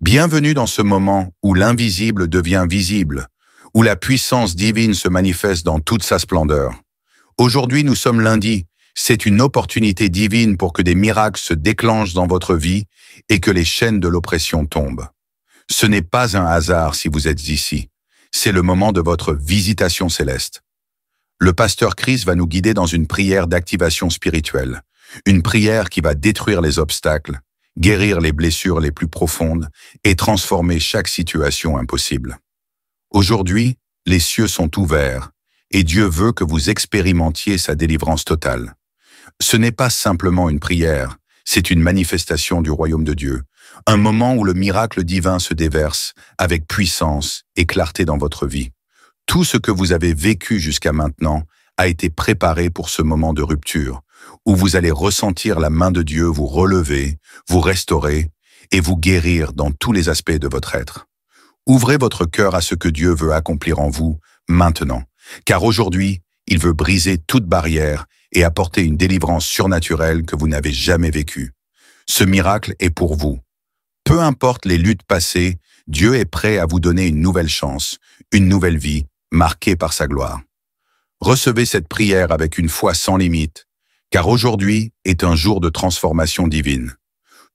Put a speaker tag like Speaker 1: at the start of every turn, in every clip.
Speaker 1: Bienvenue dans ce moment où l'invisible devient visible, où la puissance divine se manifeste dans toute sa splendeur. Aujourd'hui, nous sommes lundi. C'est une opportunité divine pour que des miracles se déclenchent dans votre vie et que les chaînes de l'oppression tombent. Ce n'est pas un hasard si vous êtes ici. C'est le moment de votre visitation céleste. Le pasteur Chris va nous guider dans une prière d'activation spirituelle. Une prière qui va détruire les obstacles, guérir les blessures les plus profondes et transformer chaque situation impossible. Aujourd'hui, les cieux sont ouverts et Dieu veut que vous expérimentiez sa délivrance totale. Ce n'est pas simplement une prière, c'est une manifestation du royaume de Dieu, un moment où le miracle divin se déverse avec puissance et clarté dans votre vie. Tout ce que vous avez vécu jusqu'à maintenant a été préparé pour ce moment de rupture, où vous allez ressentir la main de Dieu vous relever, vous restaurer et vous guérir dans tous les aspects de votre être. Ouvrez votre cœur à ce que Dieu veut accomplir en vous maintenant, car aujourd'hui, il veut briser toute barrière et apporter une délivrance surnaturelle que vous n'avez jamais vécue. Ce miracle est pour vous. Peu importe les luttes passées, Dieu est prêt à vous donner une nouvelle chance, une nouvelle vie, marquée par sa gloire. Recevez cette prière avec une foi sans limite, car aujourd'hui est un jour de transformation divine.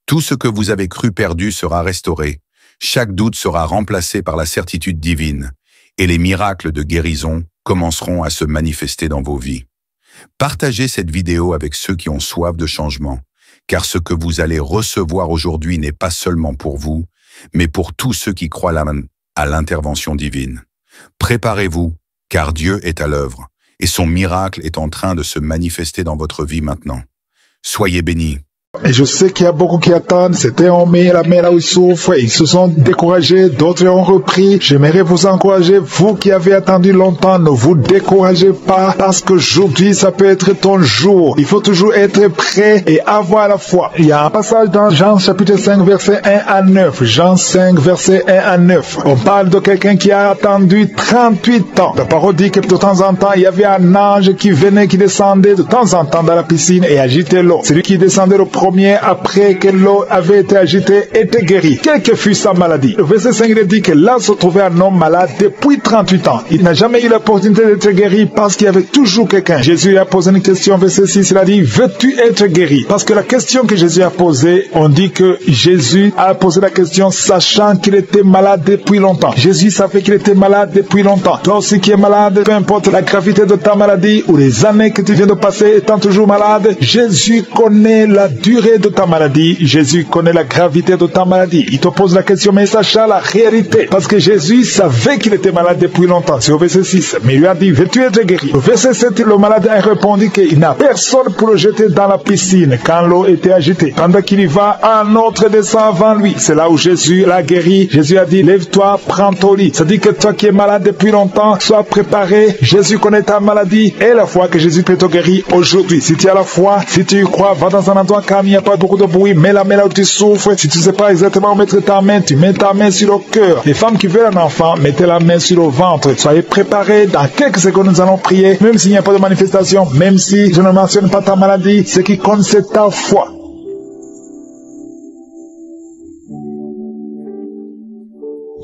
Speaker 1: Tout ce que vous avez cru perdu sera restauré, chaque doute sera remplacé par la certitude divine, et les miracles de guérison commenceront à se manifester dans vos vies. Partagez cette vidéo avec ceux qui ont soif de changement, car ce que vous allez recevoir aujourd'hui n'est pas seulement pour vous, mais pour tous ceux qui croient à l'intervention divine. Préparez-vous, car Dieu est à l'œuvre, et son miracle est en train de se manifester dans votre vie maintenant. Soyez bénis.
Speaker 2: Et je sais qu'il y a beaucoup qui attendent, c'était en mai, la mer là où ils souffrent, ils se sont découragés, d'autres ont repris. J'aimerais vous encourager, vous qui avez attendu longtemps, ne vous découragez pas, parce qu'aujourd'hui ça peut être ton jour. Il faut toujours être prêt et avoir la foi. Il y a un passage dans Jean chapitre 5 verset 1 à 9, Jean 5 verset 1 à 9. On parle de quelqu'un qui a attendu 38 ans. La parole dit que de temps en temps, il y avait un ange qui venait, qui descendait de temps en temps dans la piscine et agitait l'eau. Celui qui descendait le premier, après que l'eau avait été agitée, était guéri. Quelle que fût sa maladie. Le verset 5 il dit que là se trouvait un homme malade depuis 38 ans. Il n'a jamais eu l'opportunité d'être guéri parce qu'il y avait toujours quelqu'un. Jésus lui a posé une question, verset 6, il a dit, veux-tu être guéri? Parce que la question que Jésus a posée, on dit que Jésus a posé la question sachant qu'il était malade depuis longtemps. Jésus savait qu'il était malade depuis longtemps. Toi aussi qui es malade, peu importe la gravité de ta maladie ou les années que tu viens de passer étant toujours malade, Jésus connaît la durée de ta maladie, Jésus connaît la gravité de ta maladie. Il te pose la question, mais sacha la réalité. Parce que Jésus savait qu'il était malade depuis longtemps. C'est au verset 6. Mais il lui a dit, veux-tu être guéri? Au verset 7, le malade a répondu qu'il n'a personne pour le jeter dans la piscine quand l'eau était agitée. Pendant qu'il y va, un autre descend avant lui. C'est là où Jésus l'a guéri. Jésus a dit, lève-toi, prends ton lit. Ça dit que toi qui es malade depuis longtemps, sois préparé. Jésus connaît ta maladie et la foi que Jésus peut te guérir aujourd'hui. Si tu as la foi, si tu y crois, va dans un endroit calme, il n'y a pas beaucoup de bruit, mets la main là où tu souffres. Si tu ne sais pas exactement où mettre ta main, tu mets ta main sur le cœur. Les femmes qui veulent un enfant, mettez la main sur le ventre. Soyez préparés. Dans quelques secondes, nous allons prier. Même s'il n'y a pas de manifestation, même si je ne mentionne pas ta maladie, ce qui compte, c'est ta foi.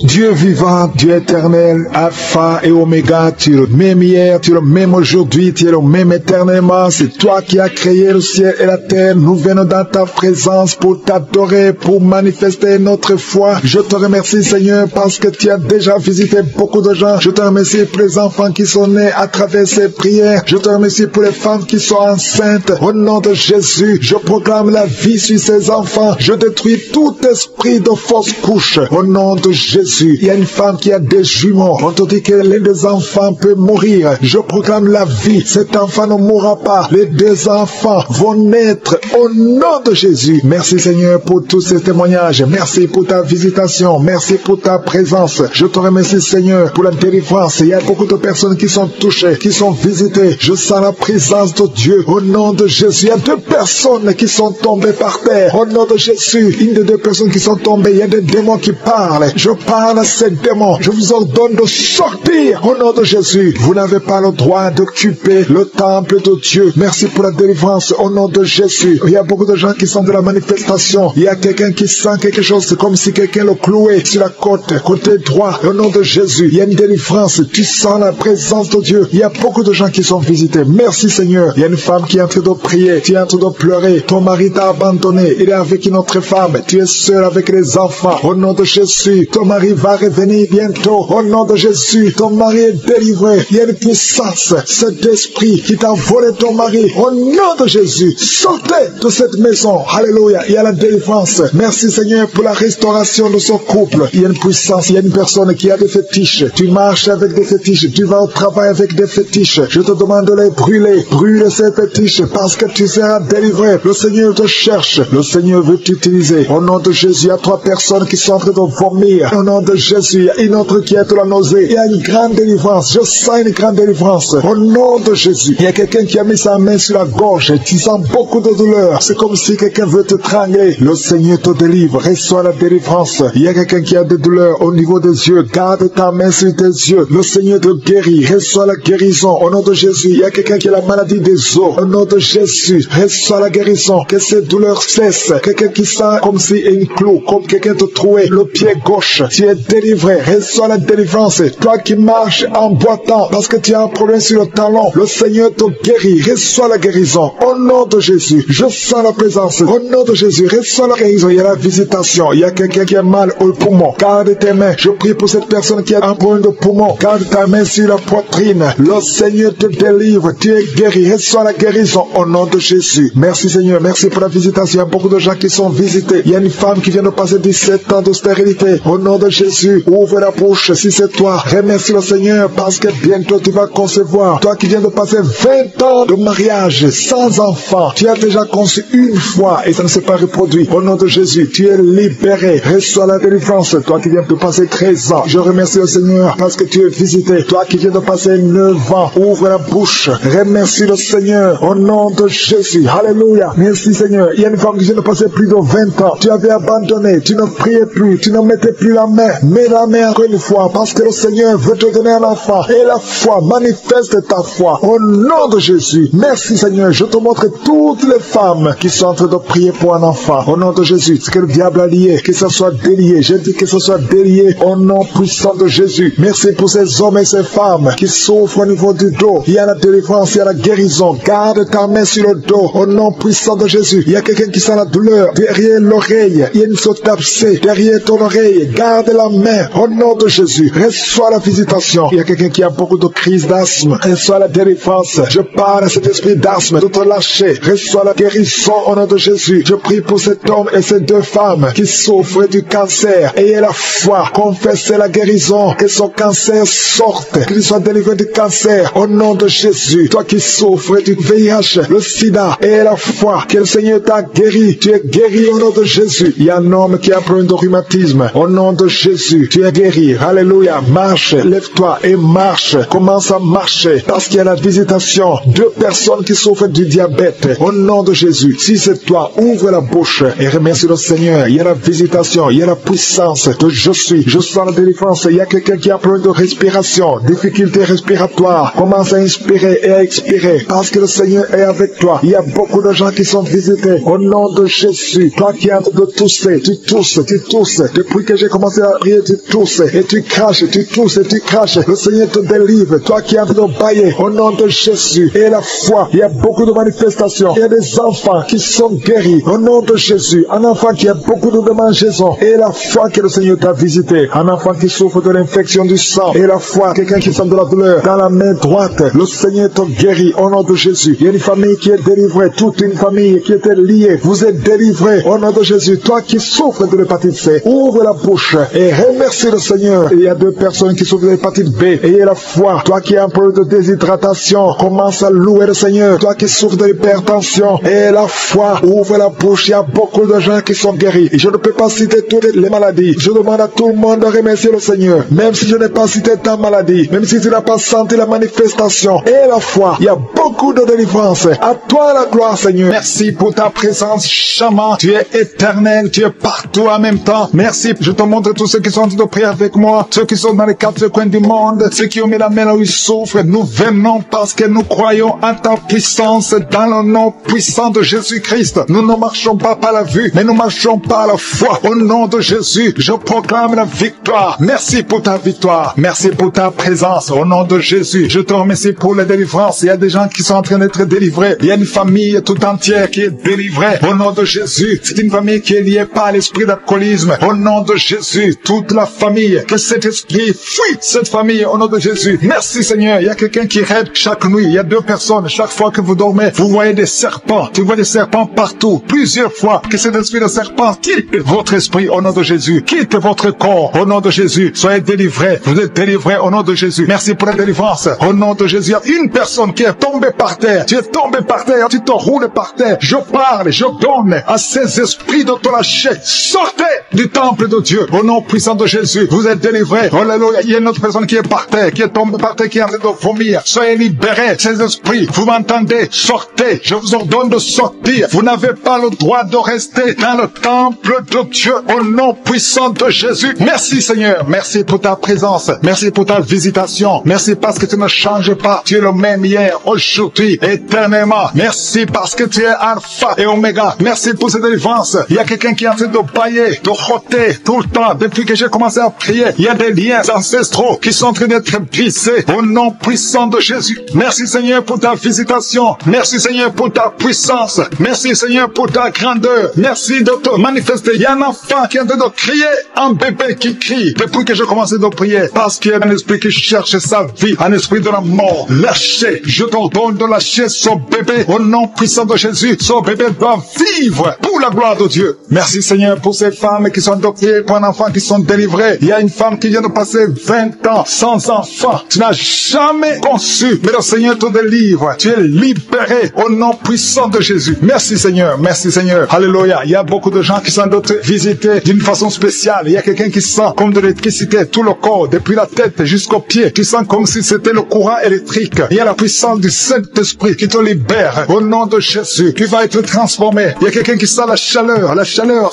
Speaker 2: Dieu vivant, Dieu éternel, Alpha et Oméga, tu es le même hier, tu es le même aujourd'hui, tu es le même éternellement. C'est toi qui as créé le ciel et la terre. Nous venons dans ta présence pour t'adorer, pour manifester notre foi. Je te remercie, Seigneur, parce que tu as déjà visité beaucoup de gens. Je te remercie pour les enfants qui sont nés à travers ces prières. Je te remercie pour les femmes qui sont enceintes. Au nom de Jésus, je proclame la vie sur ces enfants. Je détruis tout esprit de fausse couche. Au nom de Jésus. Il y a une femme qui a des jumeaux. On te dit que l'un des enfants peut mourir. Je proclame la vie. Cet enfant ne mourra pas. Les deux enfants vont naître au nom de Jésus. Merci Seigneur pour tous ces témoignages. Merci pour ta visitation. Merci pour ta présence. Je te remercie Seigneur pour la délivrance. Il y a beaucoup de personnes qui sont touchées, qui sont visitées. Je sens la présence de Dieu. Au nom de Jésus, il y a deux personnes qui sont tombées par terre. Au nom de Jésus, une des deux personnes qui sont tombées, il y a des démons qui parlent. Je parle condamne ces démons. Je vous ordonne de sortir au nom de Jésus. Vous n'avez pas le droit d'occuper le temple de Dieu. Merci pour la délivrance au nom de Jésus. Il y a beaucoup de gens qui sont de la manifestation. Il y a quelqu'un qui sent quelque chose, c'est comme si quelqu'un le clouait sur la côté droit. Au nom de Jésus, il y a une délivrance. Tu sens la présence de Dieu. Il y a beaucoup de gens qui sont visités. Merci Seigneur. Il y a une femme qui est en train de prier. Tu es en train de pleurer. Ton mari t'a abandonné. Il est avec une autre femme. Tu es seul avec les enfants. Au nom de Jésus, ton mari va revenir bientôt. Au nom de Jésus, ton mari est délivré. Il y a une puissance. Cet esprit qui t'a volé ton mari. Au nom de Jésus, sortez de cette maison. Alléluia. Il y a la délivrance. Merci Seigneur pour la restauration de son couple. Il y a une puissance. Il y a une personne qui a des fétiches. Tu marches avec des fétiches. Tu vas au travail avec des fétiches. Je te demande de les brûler. Brûle ces fétiches parce que tu seras délivré. Le Seigneur te cherche. Le Seigneur veut t'utiliser. Au nom de Jésus, il y a 3 personnes qui sont en train de vomir. Au nom de Jésus, il y a une autre qui est de la nausée. Il y a une grande délivrance. Je sens une grande délivrance. Au nom de Jésus, il y a quelqu'un qui a mis sa main sur la gorge. Tu sens beaucoup de douleur. C'est comme si quelqu'un veut te trangler. Le Seigneur te délivre. Reçois la délivrance. Il y a quelqu'un qui a des douleurs au niveau des yeux. Garde ta main sur tes yeux. Le Seigneur te guérit. Reçois la guérison. Au nom de Jésus, il y a quelqu'un qui a la maladie des os. Au nom de Jésus, reçois la guérison. Que ces douleurs cessent. Quelqu'un qui sent comme si une clou, comme quelqu'un te trouait le pied gauche. Tu es délivré. Reçois la délivrance. Toi qui marches en boitant parce que tu as un problème sur le talon, le Seigneur te guérit. Reçois la guérison. Au nom de Jésus, je sens la présence. Au nom de Jésus, reçois la guérison. Il y a la visitation. Il y a quelqu'un qui a mal au poumon. Garde tes mains. Je prie pour cette personne qui a un problème de poumon. Garde ta main sur la poitrine. Le Seigneur te délivre. Tu es guéri. Reçois la guérison au nom de Jésus. Merci Seigneur. Merci pour la visitation. Il y a beaucoup de gens qui sont visités. Il y a une femme qui vient de passer 17 ans de stérilité. Au nom de Jésus, ouvre la bouche si c'est toi. Remercie le Seigneur parce que bientôt tu vas concevoir. Toi qui viens de passer 20 ans de mariage sans enfant. Tu as déjà conçu une fois et ça ne s'est pas reproduit. Au nom de Jésus, tu es libéré. Reçois la délivrance. Toi qui viens de passer 13 ans. Je remercie le Seigneur parce que tu es visité. Toi qui viens de passer 9 ans. Ouvre la bouche. Remercie le Seigneur. Au nom de Jésus. Alléluia. Merci Seigneur. Il y a une femme qui vient de passer plus de 20 ans. Tu avais abandonné. Tu ne priais plus. Tu ne mettais plus la main. Mets la main encore une fois parce que le Seigneur veut te donner un enfant. Et la foi, manifeste ta foi. Au nom de Jésus. Merci Seigneur. Je te montre toutes les femmes qui sont en train de prier pour un enfant. Au nom de Jésus. Ce que le diable a lié, que ce soit délié. Je dis que ce soit délié au nom puissant de Jésus. Merci pour ces hommes et ces femmes qui souffrent au niveau du dos. Il y a la délivrance, il y a la guérison. Garde ta main sur le dos au nom puissant de Jésus. Il y a quelqu'un qui sent la douleur derrière l'oreille. Il y a une sorte d'abcès derrière ton oreille. Garde la main au nom de Jésus. Reçois la visitation. Il y a quelqu'un qui a beaucoup de crises d'asthme. Reçois la délivrance. Je parle à cet esprit d'asthme de te lâcher. Reçois la guérison au nom de Jésus. Je prie pour cet homme et ces 2 femmes qui souffrent du cancer. Ayez la foi. Confessez la guérison. Que son cancer sorte. Qu'il soit délivré du cancer au nom de Jésus. Toi qui souffres du VIH, le sida, ayez la foi. Que le Seigneur t'a guéri. Tu es guéri au nom de Jésus. Il y a un homme qui a un problème de rhumatisme. Au nom de Jésus, tu es guéri. Alléluia. Marche. Lève-toi et marche. Commence à marcher. Parce qu'il y a la visitation. 2 personnes qui souffrent du diabète. Au nom de Jésus. Si c'est toi, ouvre la bouche et remercie le Seigneur. Il y a la visitation. Il y a la puissance de je suis. Je sens la délivrance. Il y a quelqu'un qui a un problème de respiration. Difficulté respiratoire. Commence à inspirer et à expirer. Parce que le Seigneur est avec toi. Il y a beaucoup de gens qui sont visités. Au nom de Jésus. Toi qui es en train de tousser. Tu tousses. Tu tousses. Depuis que j'ai commencé à prier, tu tousses. Et tu craches. Tu tousses et tu craches. Le Seigneur te délivre. Toi qui es en train de bailler. Au nom de Jésus. Et la foi. Il y a beaucoup de manifestations. Il y a des enfants qui sont guéris. Au nom de Jésus. Un enfant qui a beaucoup de démangeaisons. Et la foi que le Seigneur t'a visité. Un enfant qui souffre de l'infection du sang. Et la foi. Quelqu'un qui sent de la douleur dans la main droite. Le Seigneur te guérit au nom de Jésus. Il y a une famille qui est délivrée. Toute une famille qui était liée. Vous êtes délivrés au nom de Jésus. Toi qui souffres de l'hépatite C. Ouvre la bouche et remercie le Seigneur. Il y a 2 personnes qui souffrent de l'hépatite B. Ayez la foi. Toi qui as un problème de déshydratation. Commence à louer le Seigneur. Toi qui souffres de l'hypertension. Et la foi. Ouvre la bouche. Il y a beaucoup de gens qui sont guéris. Et je ne peux pas citer toutes les maladies. Je demande à tout le monde de remercier le Seigneur. Même si je n'ai pas cité ta maladie. Même si tu n'as pas senti la manifestation. Et la foi. Il y a beaucoup de délivrance. À toi la gloire, Seigneur. Merci pour ta présence, Shama. Tu es éternel. Tu es partout en même temps. Merci. Je te montre tous ces ceux qui sont en train de prier avec moi, ceux qui sont dans les quatre coins du monde, ceux qui ont mis la main là où ils souffrent. Nous venons parce que nous croyons en ta puissance dans le nom puissant de Jésus-Christ. Nous ne marchons pas par la vue, mais nous marchons par la foi. Au nom de Jésus, je proclame la victoire. Merci pour ta victoire. Merci pour ta présence. Au nom de Jésus, je te remercie pour la délivrance. Il y a des gens qui sont en train d'être délivrés. Il y a une famille tout entière qui est délivrée. Au nom de Jésus, c'est une famille qui est liée par l'esprit d'alcoolisme. Au nom de Jésus, toute la famille, que cet esprit fuit cette famille au nom de Jésus. Merci Seigneur. Il y a quelqu'un qui rêve chaque nuit. Il y a deux personnes. Chaque fois que vous dormez, vous voyez des serpents. Tu vois des serpents partout. Plusieurs fois que cet esprit de serpent quitte votre esprit au nom de Jésus. Quitte votre corps au nom de Jésus. Soyez délivrés. Vous êtes délivrés au nom de Jésus. Merci pour la délivrance. Au nom de Jésus, il y a une personne qui est tombée par terre. Tu es tombé par terre. Tu te roules par terre. Je parle, je donne à ces esprits de te lâcher. Sortez du temple de Dieu. Au nom puissant de Jésus, vous êtes délivrés. Alléluia. Il y a une autre personne qui est par terre, qui est tombée par terre, qui est en train de vomir. Soyez libérés. Ces esprits, vous m'entendez? Sortez. Je vous ordonne de sortir. Vous n'avez pas le droit de rester dans le temple de Dieu. Au nom puissant de Jésus. Merci Seigneur. Merci pour ta présence. Merci pour ta visitation. Merci parce que tu ne changes pas. Tu es le même hier, aujourd'hui, éternellement. Merci parce que tu es Alpha et Oméga. Merci pour cette délivrance. Il y a quelqu'un qui est en train de bailler, de roter tout le temps. Depuis que j'ai commencé à prier, il y a des liens ancestraux qui sont en train d'être brisés au nom puissant de Jésus. Merci Seigneur pour ta visitation. Merci Seigneur pour ta puissance. Merci Seigneur pour ta grandeur. Merci de te manifester. Il y a un enfant qui est en train de crier, un bébé qui crie depuis que j'ai commencé de prier, parce qu'il y a un esprit qui cherche sa vie, un esprit de la mort. Lâchez, je t'ordonne de lâcher ce bébé au nom puissant de Jésus. Ce bébé doit vivre pour la gloire de Dieu. Merci Seigneur pour ces femmes qui sont adoptées, pour un enfant qui sont délivrés. Il y a une femme qui vient de passer 20 ans sans enfant. Tu n'as jamais conçu, mais le Seigneur te délivre. Tu es libéré au nom puissant de Jésus. Merci Seigneur, merci Seigneur. Alléluia. Il y a beaucoup de gens qui sont visités d'une façon spéciale. Il y a quelqu'un qui sent comme de l'électricité tout le corps, depuis la tête jusqu'aux pieds. Tu sens comme si c'était le courant électrique. Il y a la puissance du Saint-Esprit qui te libère. Au nom de Jésus, tu vas être transformé. Il y a quelqu'un qui sent la chaleur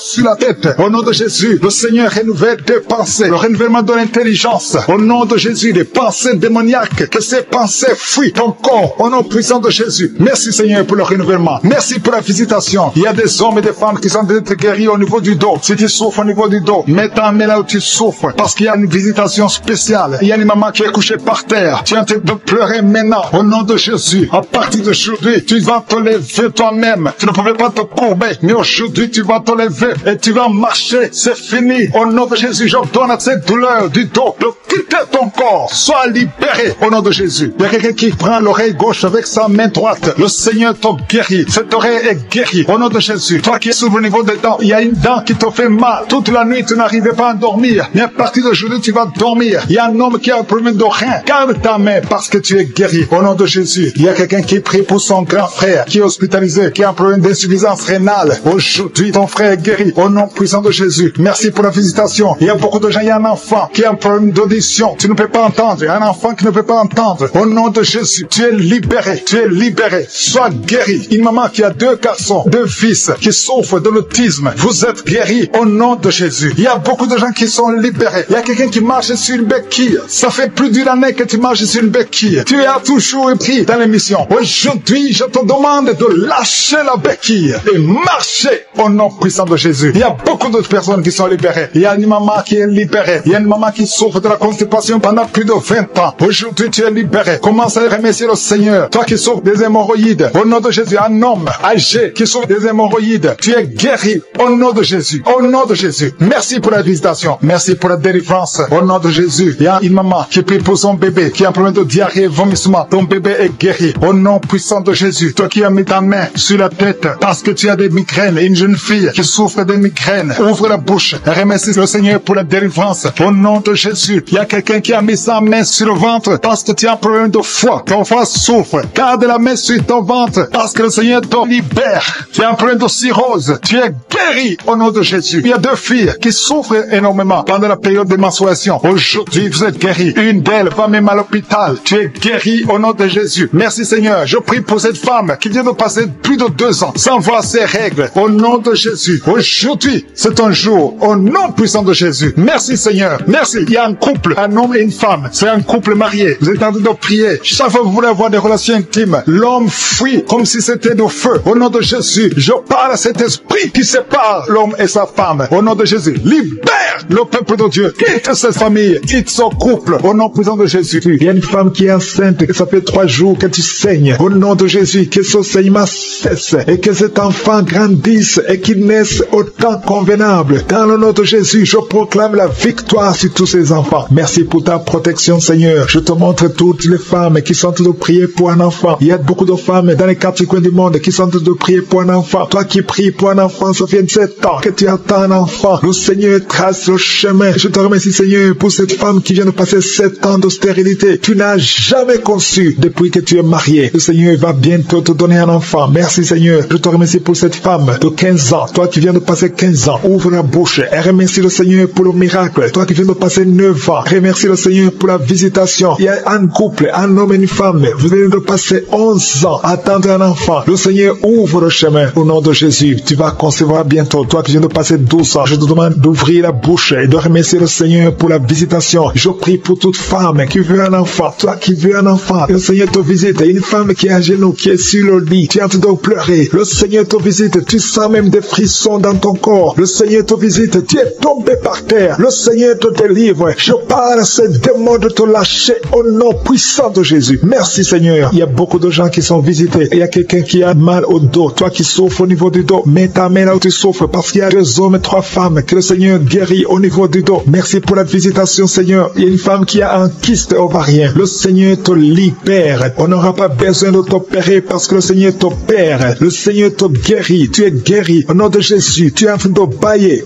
Speaker 2: sur la tête. Au nom de Jésus, le Seigneur renouvelle tes pensées, le renouvellement de l'intelligence. Au nom de Jésus, les pensées démoniaques, que ces pensées fuient ton corps. Au nom puissant de Jésus. Merci Seigneur pour le renouvellement. Merci pour la visitation. Il y a des hommes et des femmes qui sont d'être guéris au niveau du dos. Si tu souffres au niveau du dos, mets ta main là où tu souffres, parce qu'il y a une visitation spéciale. Il y a une maman qui est couchée par terre. Tu es en train de pleurer maintenant. Au nom de Jésus, à partir d'aujourd'hui, tu vas te lever toi-même. Tu ne pouvais pas te courber, mais aujourd'hui tu vas te lever et tu vas marcher. C'est fini. Au nom de Jésus, je donne à cette douleur du dos de quitter ton corps. Sois libéré au nom de Jésus. Il y a quelqu'un qui prend l'oreille gauche avec sa main droite. Le Seigneur te guérit. Cette oreille est guérie au nom de Jésus. Toi qui es sur le niveau des dents, il y a une dent qui te fait mal. Toute la nuit, tu n'arrivais pas à dormir. Mais à partir d'aujourd'hui, tu vas dormir. Il y a un homme qui a un problème de rein. Garde ta main parce que tu es guéri au nom de Jésus. Il y a quelqu'un qui prie pour son grand frère qui est hospitalisé, qui a un problème d'insuffisance rénale. Aujourd'hui, ton frère est guéri au nom puissant de Jésus. Merci pour la visitation. Il y a beaucoup de gens. Il y a un enfant qui a un problème d'audition. Tu ne peux pas entendre. Il y a un enfant qui ne peut pas entendre. Au nom de Jésus, tu es libéré. Tu es libéré. Sois guéri. Une maman qui a 2 garçons, 2 fils qui souffrent de l'autisme. Vous êtes guéri au nom de Jésus. Il y a beaucoup de gens qui sont libérés. Il y a quelqu'un qui marche sur une béquille. Ça fait plus d'une année que tu marches sur une béquille. Tu as toujours pris dans l'émission. Aujourd'hui, je te demande de lâcher la béquille et marcher au nom puissant de Jésus. Il y a beaucoup d'autres personnes qui sont libérées. Il y a une maman qui est libérée. Il y a une maman qui souffre de la constipation pendant plus de 20 ans. Aujourd'hui, tu es libéré. Commence à remercier le Seigneur. Toi qui souffres des hémorroïdes, au nom de Jésus, un homme âgé qui souffre des hémorroïdes, tu es guéri au nom de Jésus. Au nom de Jésus. Merci pour la visitation. Merci pour la délivrance. Au nom de Jésus. Il y a une maman qui prie pour son bébé, qui a un problème de diarrhée, vomissement. Ton bébé est guéri. Au nom puissant de Jésus. Toi qui as mis ta main sur la tête parce que tu as des migraines, une jeune fille qui souffre de migraines, ouvre la bouche et remercie le Seigneur pour la délivrance. Au nom de Jésus. Il y a quelqu'un qui a mis sa main sur le ventre parce que tu as un problème de foie. Ton foie souffre. Garde la main sur ton ventre parce que le Seigneur te libère. Tu as un problème de cirrhose. Tu es guéri au nom de Jésus. Il y a 2 filles qui souffrent énormément pendant la période de menstruation. Aujourd'hui, vous êtes guéris. Une d'elles va même à l'hôpital. Tu es guéri au nom de Jésus. Merci Seigneur. Je prie pour cette femme qui vient de passer plus de 2 ans sans voir ses règles. Au nom de Jésus. Aujourd'hui, c'est un jour. Au nom puissant de Jésus. Merci Seigneur. Merci. Il y a un couple, un homme et une femme. C'est un couple marié. Vous êtes en train de prier. Chaque fois que vous voulez avoir des relations intimes, l'homme fuit comme si c'était de feu. Au nom de Jésus, je parle à cet esprit qui sépare l'homme et sa femme. Au nom de Jésus, libère le peuple de Dieu. Quitte cette famille, quitte son couple. Au nom puissant de Jésus. Il y a une femme qui est enceinte et ça fait 3 jours que tu saignes. Au nom de Jésus, que ce saignement cesse et que cet enfant grandisse et qu'il naisse au temps convenable. Dans le nom de Jésus, je proclame la victoire sur tous ces enfants. Merci pour ta protection, Seigneur. Je te montre toutes les femmes qui sont en train de prier pour un enfant. Il y a beaucoup de femmes dans les 4 coins du monde qui sont en train de prier pour un enfant. Toi qui pries pour un enfant, ça fait 7 ans que tu attends un enfant. Le Seigneur trace le chemin. Je te remercie, Seigneur, pour cette femme qui vient de passer 7 ans de stérilité. Tu n'as jamais conçu depuis que tu es marié. Le Seigneur va bientôt te donner un enfant. Merci, Seigneur. Je te remercie pour cette femme de 15 ans. Toi qui viens de passer 15 ans, ouvre la bouche et remercie le Seigneur pour le miracle. Toi qui viens de passer 9 ans, remercie le Seigneur pour la visitation. Il y a un couple, un homme et une femme. Vous venez de passer 11 ans à attendre un enfant. Le Seigneur ouvre le chemin. Au nom de Jésus, tu vas concevoir bientôt. Toi qui viens de passer 12 ans, je te demande d'ouvrir la bouche et de remercier le Seigneur pour la visitation. Je prie pour toute femme qui veut un enfant. Toi qui veux un enfant, le Seigneur te visite. Il y a une femme qui est à genoux, qui est sur le lit. Tu es en train de pleurer. Le Seigneur te visite. Tu sens même des frissons dans ton corps. Le Seigneur te visite. Tu es tombé par terre. Le Seigneur te délivre. Je parle à ces démons de te lâcher au nom puissant de Jésus. Merci Seigneur. Il y a beaucoup de gens qui sont visités. Il y a quelqu'un qui a mal au dos. Toi qui souffres au niveau du dos, mets ta main là où tu souffres parce qu'il y a 2 hommes et 3 femmes que le Seigneur guérit au niveau du dos. Merci pour la visitation Seigneur. Il y a une femme qui a un kyste ovarien. Le Seigneur te libère. On n'aura pas besoin de t'opérer parce que le Seigneur t'opère. Le Seigneur te guérit. Tu es guéri. Au nom de Jésus, tu es en train de bailler.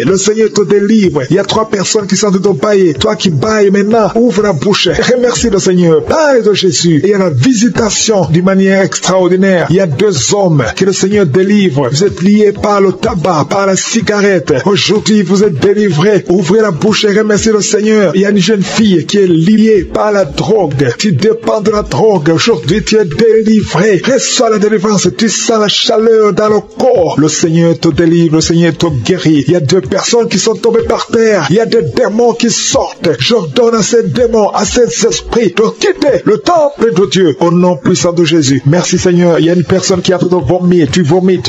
Speaker 2: Le Seigneur te délivre. Il y a 3 personnes qui sont en train de bailler. Toi qui bailles maintenant, ouvre la bouche. Remercie le Seigneur. Parle de Jésus. Et il y a la visitation d'une manière extraordinaire. Il y a 2 hommes que le Seigneur délivre. Vous êtes liés par le tabac, par la cigarette. Aujourd'hui, vous êtes délivrés. Ouvrez la bouche et remerciez le Seigneur. Il y a une jeune fille qui est liée par la drogue. Tu dépends de la drogue. Aujourd'hui, tu es délivré. Reçois la délivrance. Tu sens la chaleur dans le corps. Le Seigneur te délivre. Le Seigneur te guérit. Il y a 2 personnes qui sont tombées par terre. Il y a des démons qui sortent. J'ordonne à ces démons, à ces esprits de quitter le temple de Dieu au nom puissant de Jésus. Merci Seigneur. Il y a une personne qui a tout de vomir. Tu vomis.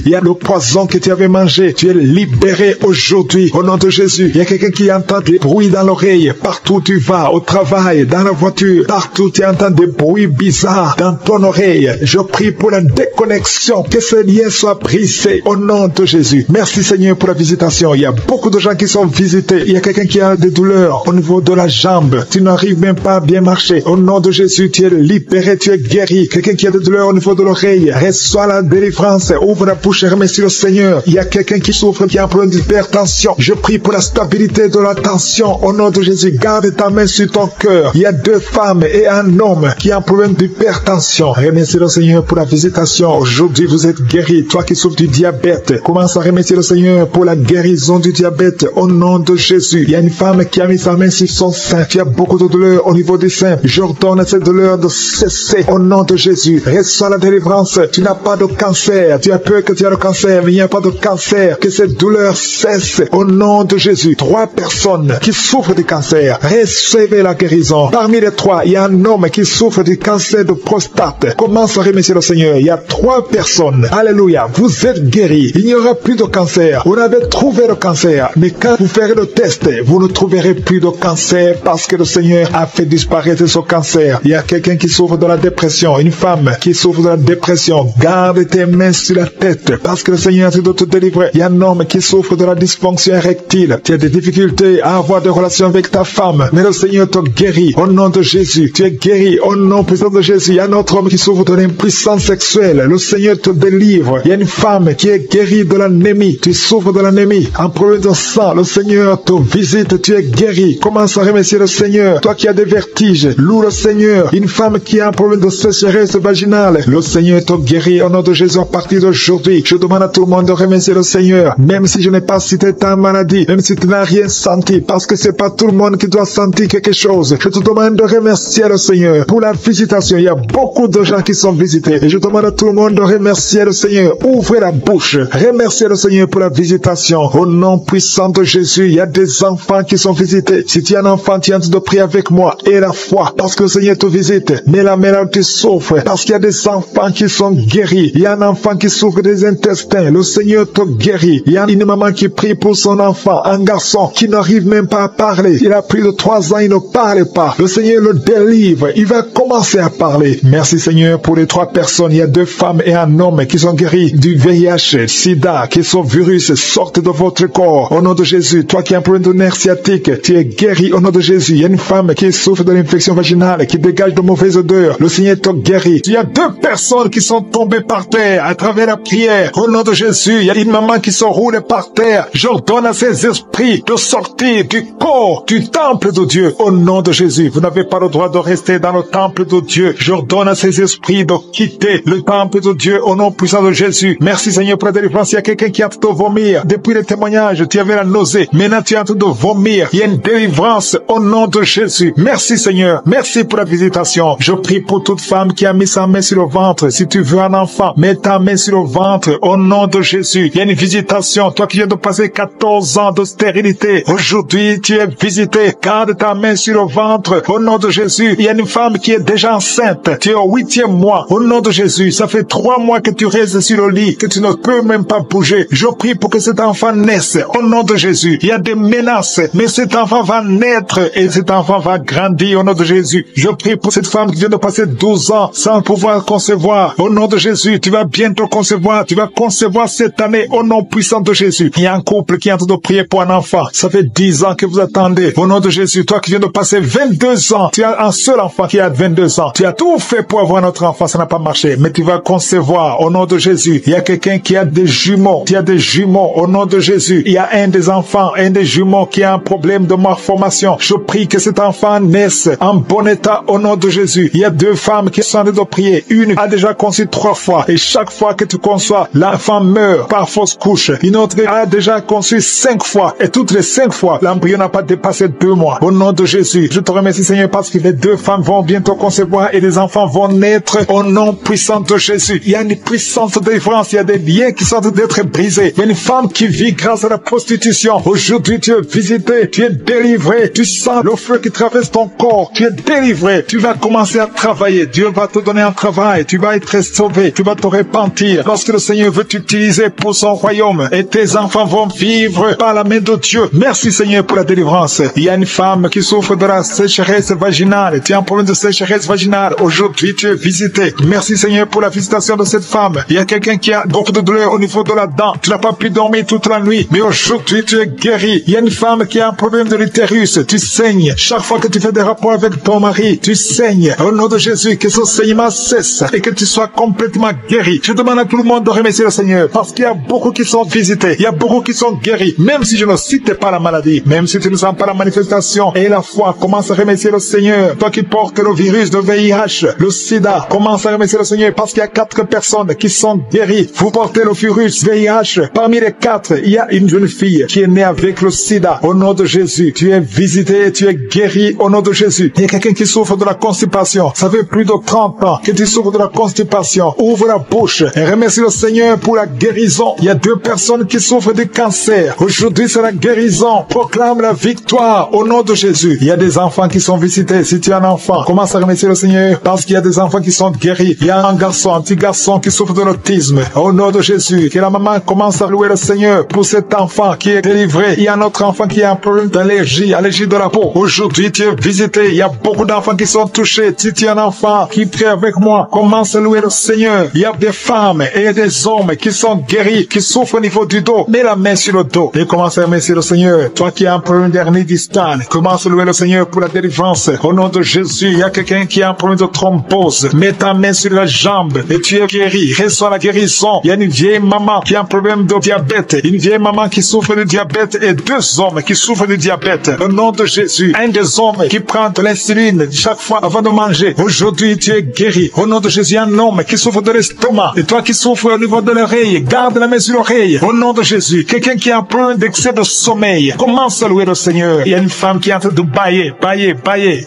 Speaker 2: Il y a le poison que tu avais mangé. Tu es libéré aujourd'hui au nom de Jésus. Il y a quelqu'un qui entend des bruits dans l'oreille. Partout où tu vas, au travail, dans la voiture, partout tu entends des bruits bizarres dans ton oreille. Je prie pour la déconnexion. Que ce lien soit brisé au nom de Jésus. Merci Seigneur pour la visitation. Il y a beaucoup de gens qui sont visités. Il y a quelqu'un qui a des douleurs au niveau de la jambe. Tu n'arrives même pas à bien marcher. Au nom de Jésus, tu es libéré, tu es guéri. Quelqu'un qui a des douleurs au niveau de l'oreille, reçois la délivrance. Ouvre la bouche et remercie le Seigneur. Il y a quelqu'un qui souffre, qui a un problème d'hypertension. Je prie pour la stabilité de la tension. Au nom de Jésus, garde ta main sur ton cœur. Il y a 2 femmes et un homme qui a un problème d'hypertension. Remercie le Seigneur pour la visitation. Aujourd'hui, vous êtes guéri. Toi qui souffres du diabète, commence à remercier le Seigneur pour la guérison du diabète. Au nom de Jésus, il y a une femme qui a mis sa main sur son sein. Tu as beaucoup de douleurs au niveau du sein. J'ordonne à cette douleur de cesser. Au nom de Jésus, reçois la délivrance. Tu n'as pas de cancer. Tu as peur que tu as le cancer, mais il n'y a pas de cancer. Que cette douleur cesse. Au nom de Jésus, 3 personnes qui souffrent du cancer, recevez la guérison. Parmi les 3, il y a un homme qui souffre du cancer de prostate. Commence à remercier le Seigneur. Il y a 3 personnes. Alléluia. Vous êtes guéris. Il n'y aura plus de cancer. Vous avez trouvé le cancer. Mais quand vous ferez le test, vous ne trouverez plus de cancer parce que le Seigneur a fait disparaître ce cancer. Il y a quelqu'un qui souffre de la dépression. Une femme qui souffre de la dépression. Garde tes mains sur la tête parce que le Seigneur a de te délivrer. Il y a un homme qui souffre de la dysfonction érectile. Tu as des difficultés à avoir des relations avec ta femme. Mais le Seigneur te guérit. Au nom de Jésus, tu es guéri. Au nom puissant de Jésus, il y a un autre homme qui souffre de l'impuissance sexuelle. Le Seigneur te délivre. Il y a une femme qui est guérie de l'anémie. Tu souffres de l'anémie. Un problème de sang. Le Seigneur te visite. Tu es guéri. Commence à remercier le Seigneur. Toi qui as des vertiges, loue le Seigneur. Une femme qui a un problème de sécheresse vaginale. Le Seigneur te guérit au nom de Jésus à partir d'aujourd'hui. Je demande à tout le monde de remercier le Seigneur. Même si je n'ai pas cité ta ta maladie, même si tu n'as rien senti, parce que c'est pas tout le monde qui doit sentir quelque chose. Je te demande de remercier le Seigneur pour la visitation. Il y a beaucoup de gens qui sont visités. Et je demande à tout le monde de remercier le Seigneur. Ouvrez la bouche. Remerciez le Seigneur pour la visitation. Au nom puissant de Jésus, il y a des enfants qui sont visités. Si tu es un enfant, tu es en train de prier avec moi. Et la foi, parce que le Seigneur te visite. Mais la mère tu souffres, parce qu'il y a des enfants qui sont guéris. Il y a un enfant qui souffre des intestins. Le Seigneur te guérit. Il y a une maman qui prie pour son enfant, un garçon qui n'arrive même pas à parler. Il a plus de 3 ans, il ne parle pas. Le Seigneur le délivre. Il va commencer à parler. Merci Seigneur pour les 3 personnes. Il y a 2 femmes et un homme qui sont guéris du VIH, SIDA, que ce virus sorte de votre corps. Au nom de Jésus, toi qui as un problème de nerf sciatique, tu es guéri au nom de Jésus. Il y a une femme qui souffre de l'infection vaginale, qui dégage de mauvaises odeurs. Le Seigneur te guérit. Il y a 2 personnes qui sont tombées par terre à travers la prière. Au nom de Jésus, il y a une maman qui se roule par terre. J'ordonne à ces esprits de sortir du corps, du temple de Dieu. Au nom de Jésus, vous n'avez pas le droit de rester dans le temple de Dieu. J'ordonne à ces esprits de quitter le temple de Dieu au nom puissant de Jésus. Merci Seigneur pour la délivrance. Il y a quelqu'un qui est en train de vomir. Depuis les témoignages, tu avais la nausée. Maintenant, tu es en train de vomir. Il y a une délivrance au nom de Jésus. Merci Seigneur. Merci pour la visitation. Je prie pour toute femme qui a mis sa main sur le ventre. Si tu veux un enfant, mets ta main sur le ventre au nom de Jésus. Il y a une visitation. Toi qui viens de passer 14 ans de stérilité, aujourd'hui tu es visité. Garde ta main sur le ventre au nom de Jésus. Il y a une femme qui est déjà enceinte. Tu es au 8e mois. Au nom de Jésus, ça fait 3 mois que tu restes sur le lit, que tu ne peux même pas bouger. Je prie pour que cet enfant naisse au nom de Jésus. Il y a des menaces, mais cet enfant va naître et cet enfant va grandir au nom de Jésus. Je prie pour cette femme qui vient de passer 12 ans sans pouvoir concevoir. Au nom de Jésus, tu vas bientôt concevoir. Tu vas concevoir cette année au nom puissant de Jésus. Il y a un couple qui est en train de prier pour un enfant. Ça fait 10 ans que vous attendez. Au nom de Jésus, toi qui viens de passer 22 ans, tu as un seul enfant qui a 22 ans. Tu as tout fait pour avoir notre enfant, ça n'a pas marché. Mais tu vas concevoir au nom de Jésus. Il y a quelqu'un qui a des jumeaux. Tu as des jumeaux au nom de Jésus. Il y a un des enfants, un des jumeaux qui a un problème de malformation. Je prie que cet enfant naisse en bon état au nom de Jésus. Il y a 2 femmes qui sont en train de prier. Une a déjà conçu 3 fois. Et chaque fois que tu conçois, l'enfant meurt par fausse couche. Une autre a déjà conçu 5 fois. Et toutes les 5 fois, l'embryon n'a pas dépassé 2 mois. Au nom de Jésus, je te remercie Seigneur parce que les 2 femmes vont bientôt concevoir et les enfants vont naître au nom puissant de Jésus. Il y a une puissante délivrance. Il y a des liens qui sont en train d'être brisés. Il y a une femme qui vit grâce à la prostitution. Aujourd'hui, tu es visité, tu es délivré. Tu sens le feu qui traverse ton corps. Tu es délivré. Tu vas commencer à travailler. Dieu va te donner un travail. Tu vas être sauvé. Tu vas te repentir. Lorsque le Seigneur veut t'utiliser pour son royaume et tes enfants vont vivre par la main de Dieu. Merci Seigneur pour la délivrance. Il y a une femme qui souffre de la sécheresse vaginale. Tu as un problème de sécheresse vaginale. Aujourd'hui, tu es visité. Merci Seigneur pour la visitation de cette femme. Il y a quelqu'un qui a beaucoup de douleur au niveau de la dent. Tu n'as pas pu dormir toute la nuit. Mais aujourd'hui, tu es guéri. Il y a une femme qui a un problème de l'utérus. Tu saignes. Chaque fois que tu fais des rapports avec ton mari, tu saignes. Au nom de Jésus, que ce saignement cesse et que tu sois complètement guéri. Je demande à tout le monde de remercier le Seigneur parce qu'il y a beaucoup qui sont visités. Il y a beaucoup qui sont guéris. Même si je ne cite pas la maladie, même si tu ne sens pas la manifestation et la foi, commence à remercier le Seigneur. Toi qui portes le virus de VIH, le sida, commence à remercier le Seigneur parce qu'il y a 4 personnes qui sont guéries. Vous portez le virus VIH. Parmi les 4, il y a une jeune fille qui est née avec le sida. Au nom de Jésus, tu es visité, tu es guéri au nom de Jésus. Il y a quelqu'un qui souffre de la constipation. Ça fait plus de 30 ans que tu souffres de la constipation. Ouvre la bouche et remercie le Seigneur pour la guérison. Il y a 2 personnes qui souffrent de cancer. Aujourd'hui, c'est la guérison. Proclame la victoire au nom de Jésus. Il y a des enfants qui sont visités. Si tu es un enfant, commence à remercier le Seigneur parce qu'il y a des enfants qui sont guéris. Il y a un garçon, un petit garçon qui souffre de l'autisme. Au nom de Jésus, que la maman commence à louer le Seigneur pour cet enfant qui est délivré. Il y a un autre enfant qui a un problème d'allergie, allergie de la peau. Aujourd'hui, tu es visité. Il y a beaucoup d'enfants qui sont touchés. Si tu es un enfant qui prie avec moi, commence à louer le Seigneur. Il y a des femmes et des hommes qui sont guéris, qui souffrent au niveau du dos. Mets la main sur le dos et commence à remercier le Seigneur. Toi qui as un problème d'hernie discale, commence à louer le Seigneur pour la délivrance. Au nom de Jésus, il y a quelqu'un qui a un problème de thrombose. Mets ta main sur la jambe et tu es guéri. Reçois la guérison. Il y a une vieille maman qui a un problème de diabète. Une vieille maman qui souffre de diabète et 2 hommes qui souffrent de diabète. Au nom de Jésus, un des hommes qui prend de l'insuline chaque fois avant de manger. Aujourd'hui, tu es guéri. Au nom de Jésus, un homme qui souffre de l'estomac. Et toi qui souffres au niveau de l'oreille, garde la main sur l'oreille. Au nom de Jésus, quelqu'un qui a plein d'excès de sommeil. Commence à louer le Seigneur. Il y a une femme qui est en train de bailler.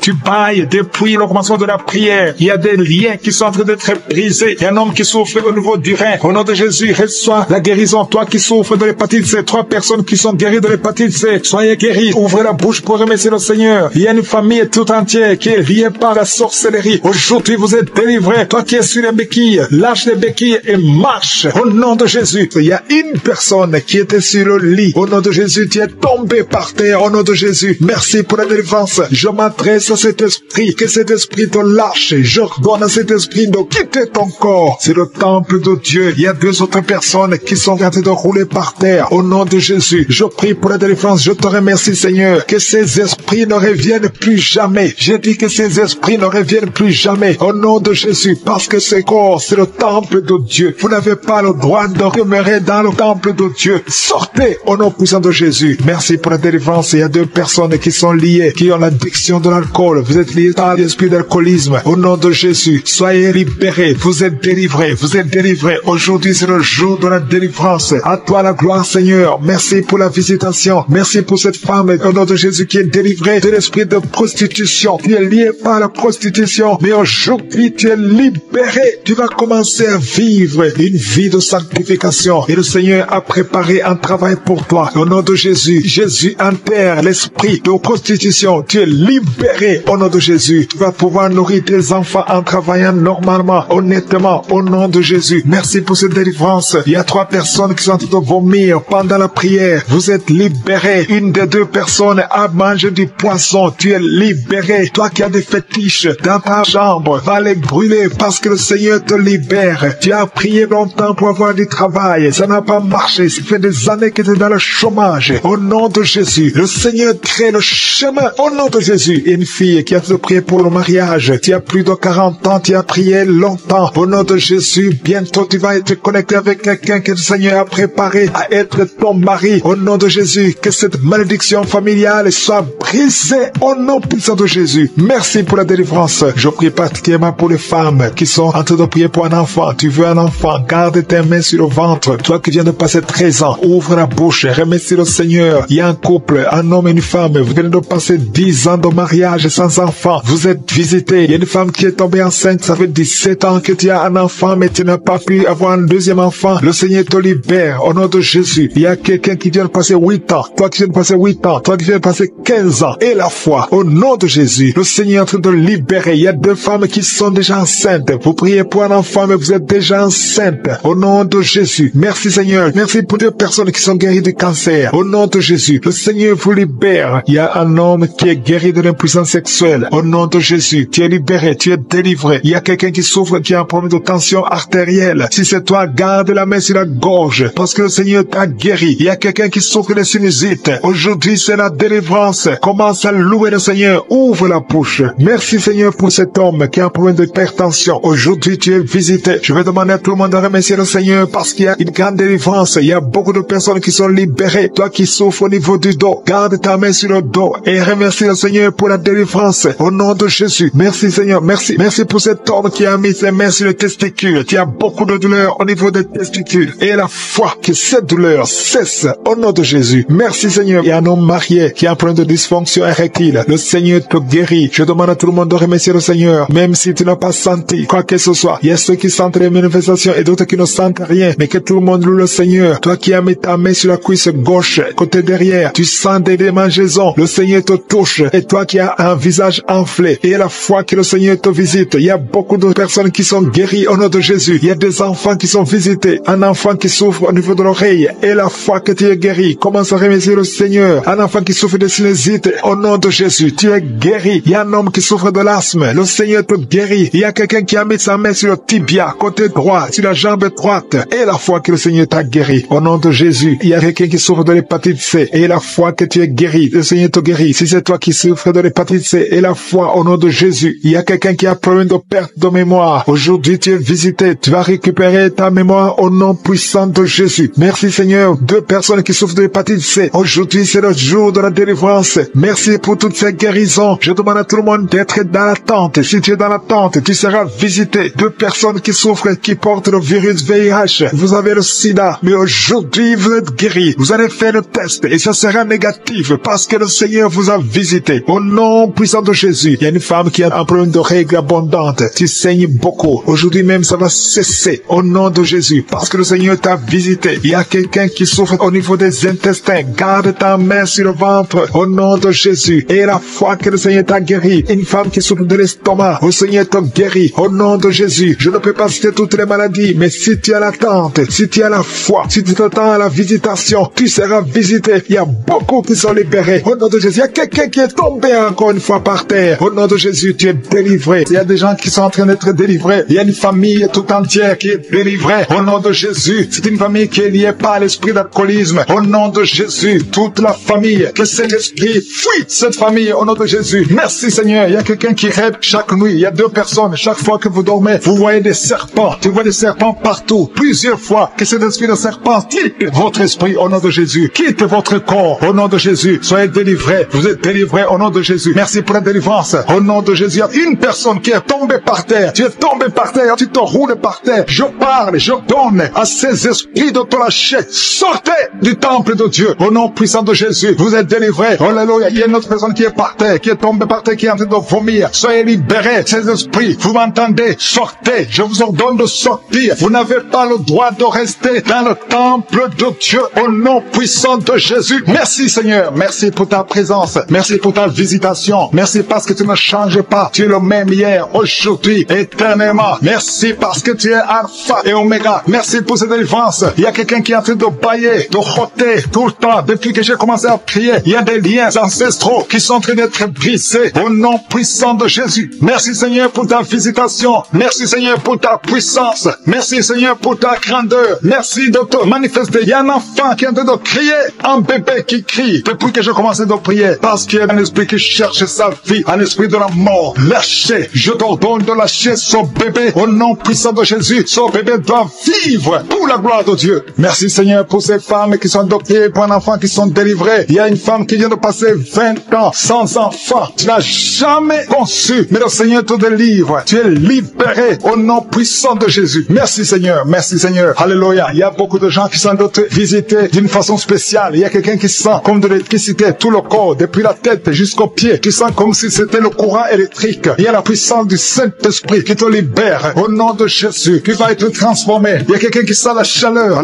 Speaker 2: Tu bailles depuis le commencement de la prière. Il y a des liens qui sont en train d'être brisés. Il y a un homme qui souffre au niveau du rein. Au nom de Jésus, reçois la guérison. Toi qui souffres de l'hépatite C, 3 personnes qui sont guéries de l'hépatite C, soyez guéris. Ouvrez la bouche pour remercier le Seigneur. Il y a une famille tout entière qui est liée par la sorcellerie. Aujourd'hui, vous êtes délivrés. Toi qui es sur les béquilles, lâche les béquilles et marche. Au nom de Jésus, il y a une personne qui était sur le lit. Au nom de Jésus, tu es tombé par terre. Au nom de Jésus, merci pour la délivrance. Je m'adresse à cet esprit. Que cet esprit te lâche. J'ordonne à cet esprit de quitter ton corps. C'est le temple de Dieu. Il y a 2 autres personnes qui sont en train de rouler par terre. Au nom de Jésus, je prie pour la délivrance. Je te remercie, Seigneur, que ces esprits ne reviennent plus jamais. J'ai dit que ces esprits ne reviennent plus jamais. Au nom de Jésus, parce que ce corps, c'est le temple de Dieu. Vous n'avez pas le droit de demeurer dans le temple de Dieu. Sortez au nom puissant de Jésus. Merci pour la délivrance. Il y a 2 personnes qui sont liées, qui ont l'addiction de l'alcool. Vous êtes liés par l'esprit d'alcoolisme. Au nom de Jésus, soyez libérés. Vous êtes délivrés. Vous êtes délivrés. Aujourd'hui, c'est le jour de la délivrance. À toi la gloire, Seigneur. Merci pour la visitation. Merci pour cette femme, au nom de Jésus, qui est délivrée de l'esprit de prostitution. Tu es lié par la prostitution. Mais aujourd'hui, tu es libéré. Tu vas commencer à vivre une vie de sanctification. Et le Seigneur a préparé un travail pour toi. Au nom de Jésus, Jésus enterre l'esprit de prostitution. Tu es libéré au nom de Jésus. Tu vas pouvoir nourrir tes enfants en travaillant normalement, honnêtement, au nom de Jésus. Merci pour cette délivrance. Il y a 3 personnes qui sont en train de vomir pendant la prière. Vous êtes libérés. Une des 2 personnes a mangé du poisson. Tu es libéré. Toi qui as des fétiches dans ta chambre, va les brûler parce que le Seigneur te libère. Tu as prié longtemps pour avoir du travail. Ça n'a pas marché. Ça fait des années que tu es dans le chômage. Au nom de Jésus, le Seigneur crée le chemin. Au nom de Jésus, une fille qui a prié pour le mariage. Tu as plus de 40 ans. Tu as prié longtemps. Au nom de Jésus, bientôt tu vas être connecté avec quelqu'un que le Seigneur a préparé à être ton mari. Au nom de Jésus, que cette malédiction familiale soit brisée au nom puissant de Jésus. Merci pour la délivrance. Je prie particulièrement pour les femmes qui sont en train de prier pour un enfant. Tu veux un enfant, garde tes mains sur le ventre. Toi qui viens de passer 13 ans, ouvre la bouche, remercie le Seigneur. Il y a un couple, un homme et une femme. Vous venez de passer 10 ans de mariage sans enfant. Vous êtes visités. Il y a une femme qui est tombée enceinte. Ça fait 17 ans que tu as un enfant, mais tu n'as pas pu avoir un deuxième enfant. Le Seigneur te libère au nom de Jésus. Il y a quelqu'un qui vient de passer 8 ans. Toi qui viens de passer 8 ans. Toi qui viens de passer 15 ans. Et la foi, au nom de Jésus, le Seigneur est en train de libérer. Il y a 2 femmes qui sont déjà enceintes. Vous priez pour un enfant, mais vous êtes déjà enceinte. Au nom de Jésus. Merci Seigneur. Merci pour 2 personnes qui sont guéries du cancer. Au nom de Jésus, le Seigneur vous libère. Il y a un homme qui est guéri de l'impuissance sexuelle. Au nom de Jésus, tu es libéré, tu es délivré. Il y a quelqu'un qui souffre, qui a un problème de tension artérielle. Si c'est toi, garde la main sur la gorge, parce que le Seigneur t'a guéri. Il y a quelqu'un qui souffre de sinusite. Aujourd'hui, c'est la délivrance. Commence à louer le Seigneur. Ouvre la bouche. Merci Seigneur pour cet homme qui a un problème d'hypertension. Aujourd'hui, tu es visité. Je vais demander à tout le monde de remercier le Seigneur parce qu'il y a une grande délivrance. Il y a beaucoup de personnes qui sont libérées. Toi qui souffres au niveau du dos, garde ta main sur le dos et remercie le Seigneur pour la délivrance. Au nom de Jésus. Merci Seigneur. Merci. Merci pour cet homme qui a mis ses mains sur les testicules. Tu as beaucoup de douleur au niveau des testicules. Et la foi que cette douleur cesse au nom de Jésus. Merci Seigneur. Il y a un homme marié qui a un problème de dysfonction érectile. Le Seigneur te guérit. Je demande à tout le monde de remercier le Seigneur. Même si tu n'as pas senti quoi que ce soit. Il y a ceux qui sentent les manifestations et d'autres qui ne sentent rien. Mais que tout le monde loue le Seigneur. Toi qui as mis ta main sur la cuisse gauche, côté derrière, tu sens des démangeaisons. Le Seigneur te touche. Et toi qui as un visage enflé. Et la foi que le Seigneur te visite. Il y a beaucoup de personnes qui sont guéries au nom de Jésus. Il y a des enfants qui sont visités. Un enfant qui souffre au niveau de l'oreille. Et la foi que tu es guéri. Commence à remercier le Seigneur. Un enfant qui souffre de sinusite. Au nom de Jésus, tu es guéri. Il y a un homme qui souffre de l'asthme. Le Seigneur te guérit. Il y a quelqu'un qui a mis sa main sur le tibia, côté droit, sur la jambe droite. Et la foi que le Seigneur t'a guéri. Au nom de Jésus, il y a quelqu'un qui souffre de l'hépatite C. Et la foi que tu es guéri. Le Seigneur te guérit. Si c'est toi qui souffres de l'hépatite C, et la foi au nom de Jésus. Il y a quelqu'un qui a problème de perte de mémoire. Aujourd'hui, tu es visité. Tu vas récupérer ta mémoire au nom puissant de Jésus. Merci Seigneur. 2 personnes qui souffrent de l'hépatite C. Aujourd'hui, c'est le jour de la délivrance. Merci pour toutes ces guérisons. Je demande à tout le monde d'être dans la tente. Si tu es dans la tente, tu seras visité. 2 personnes qui souffrent, qui portent le virus VIH. Vous avez le sida. Mais aujourd'hui, vous êtes guéri. Vous allez faire le test et ça sera négatif parce que le Seigneur vous a visité. Au nom puissant de Jésus, il y a une femme qui a un problème de règles abondantes. Tu saignes beaucoup. Aujourd'hui même, ça va cesser au nom de Jésus parce que le Seigneur t'a visité. Il y a quelqu'un qui souffre au niveau des intestins. Garde ta main sur le ventre au nom de Jésus. Et la foi que le Seigneur t'a guéri. Une femme qui souffre de l'estomac, le Seigneur t'a guéri au nom de Jésus. Je ne peux pas citer toutes les maladies, mais si tu as l'attente, si tu as la foi, si tu t'attends à la visitation, tu seras visité. Il y a beaucoup qui sont libérés au nom de Jésus. Il y a quelqu'un qui est tombé encore une fois par terre. Au nom de Jésus, tu es délivré. Il y a des gens qui sont en train d'être délivrés. Il y a une famille tout entière qui est délivrée. Au nom de Jésus, c'est une famille qui est liée par à l'esprit d'alcoolisme. Au nom de Jésus, toute la famille, que cet esprit fuit cette famille au nom de Jésus. Merci Seigneur. Il y a quelqu'un qui rêve chaque nuit. Il y a 2 personnes. Chaque fois que vous dormez, vous voyez des serpents. Tu vois des serpents partout. Plusieurs fois que cet esprit de serpent quitte votre esprit au nom de Jésus. Quitte votre corps au nom de Jésus. Soyez délivrés. Vous êtes délivrés au nom de Jésus. Merci pour la délivrance. Au nom de Jésus, il y a une personne qui est tombée par terre. Tu es tombé par terre. Tu te roules par terre. Je parle, je donne à ces esprits de te lâcher. Sortez du temple de Dieu. Au nom puissant de Jésus, vous êtes délivrés. Alléluia. Il y a une autre personne qui est par terre, qui est tombée par terre, qui est en train de vomir. Soyez libérés. Ces esprits, vous m'entendez? Sortez. Je vous ordonne de sortir. Vous n'avez pas le droit de rester dans le temple de Dieu. Au nom puissant de Jésus. Merci Seigneur. Merci pour ta présence. Merci pour ta visitation. Merci parce que tu ne changes pas. Tu es le même hier, aujourd'hui, éternellement. Merci parce que tu es Alpha et Oméga. Merci pour cette délivrance. Il y a quelqu'un qui est en train de bailler, de roter tout le temps. Depuis que j'ai commencé à prier, il y a des liens ancestraux qui sont en train d'être brisés au nom puissant de Jésus. Merci Seigneur pour ta visitation. Merci Seigneur pour ta puissance. Merci Seigneur pour ta grandeur. Merci de te manifester. Il y a un enfant qui est en train de crier, un bébé qui crie depuis que j'ai commencé de prier parce qu'il y a un esprit qui cherche sa vie, un esprit de la mort. Lâchez, je t'ordonne de lâcher ce bébé au nom puissant de Jésus. Ce bébé doit vivre pour la gloire de Dieu. Merci Seigneur pour ces femmes qui sont adoptées, pour un enfant qui sont délivrés. Il y a une femme qui vient de passer 20 ans sans enfant. Tu n'as jamais conçu, mais le Seigneur te délivre. Tu es libéré au nom puissant de Jésus. Merci Seigneur, merci Seigneur. Alléluia. Il y a beaucoup de gens qui sont visités d'une façon spéciale. Il y a quelqu'un qui sent comme de l'électricité tout le corps, depuis la tête jusqu'aux pieds, qui sent comme si c'était le courant électrique. Il y a la puissance du Saint-Esprit qui te libère au nom de Jésus, qui va être transformé. Il y a quelqu'un qui sent la chaleur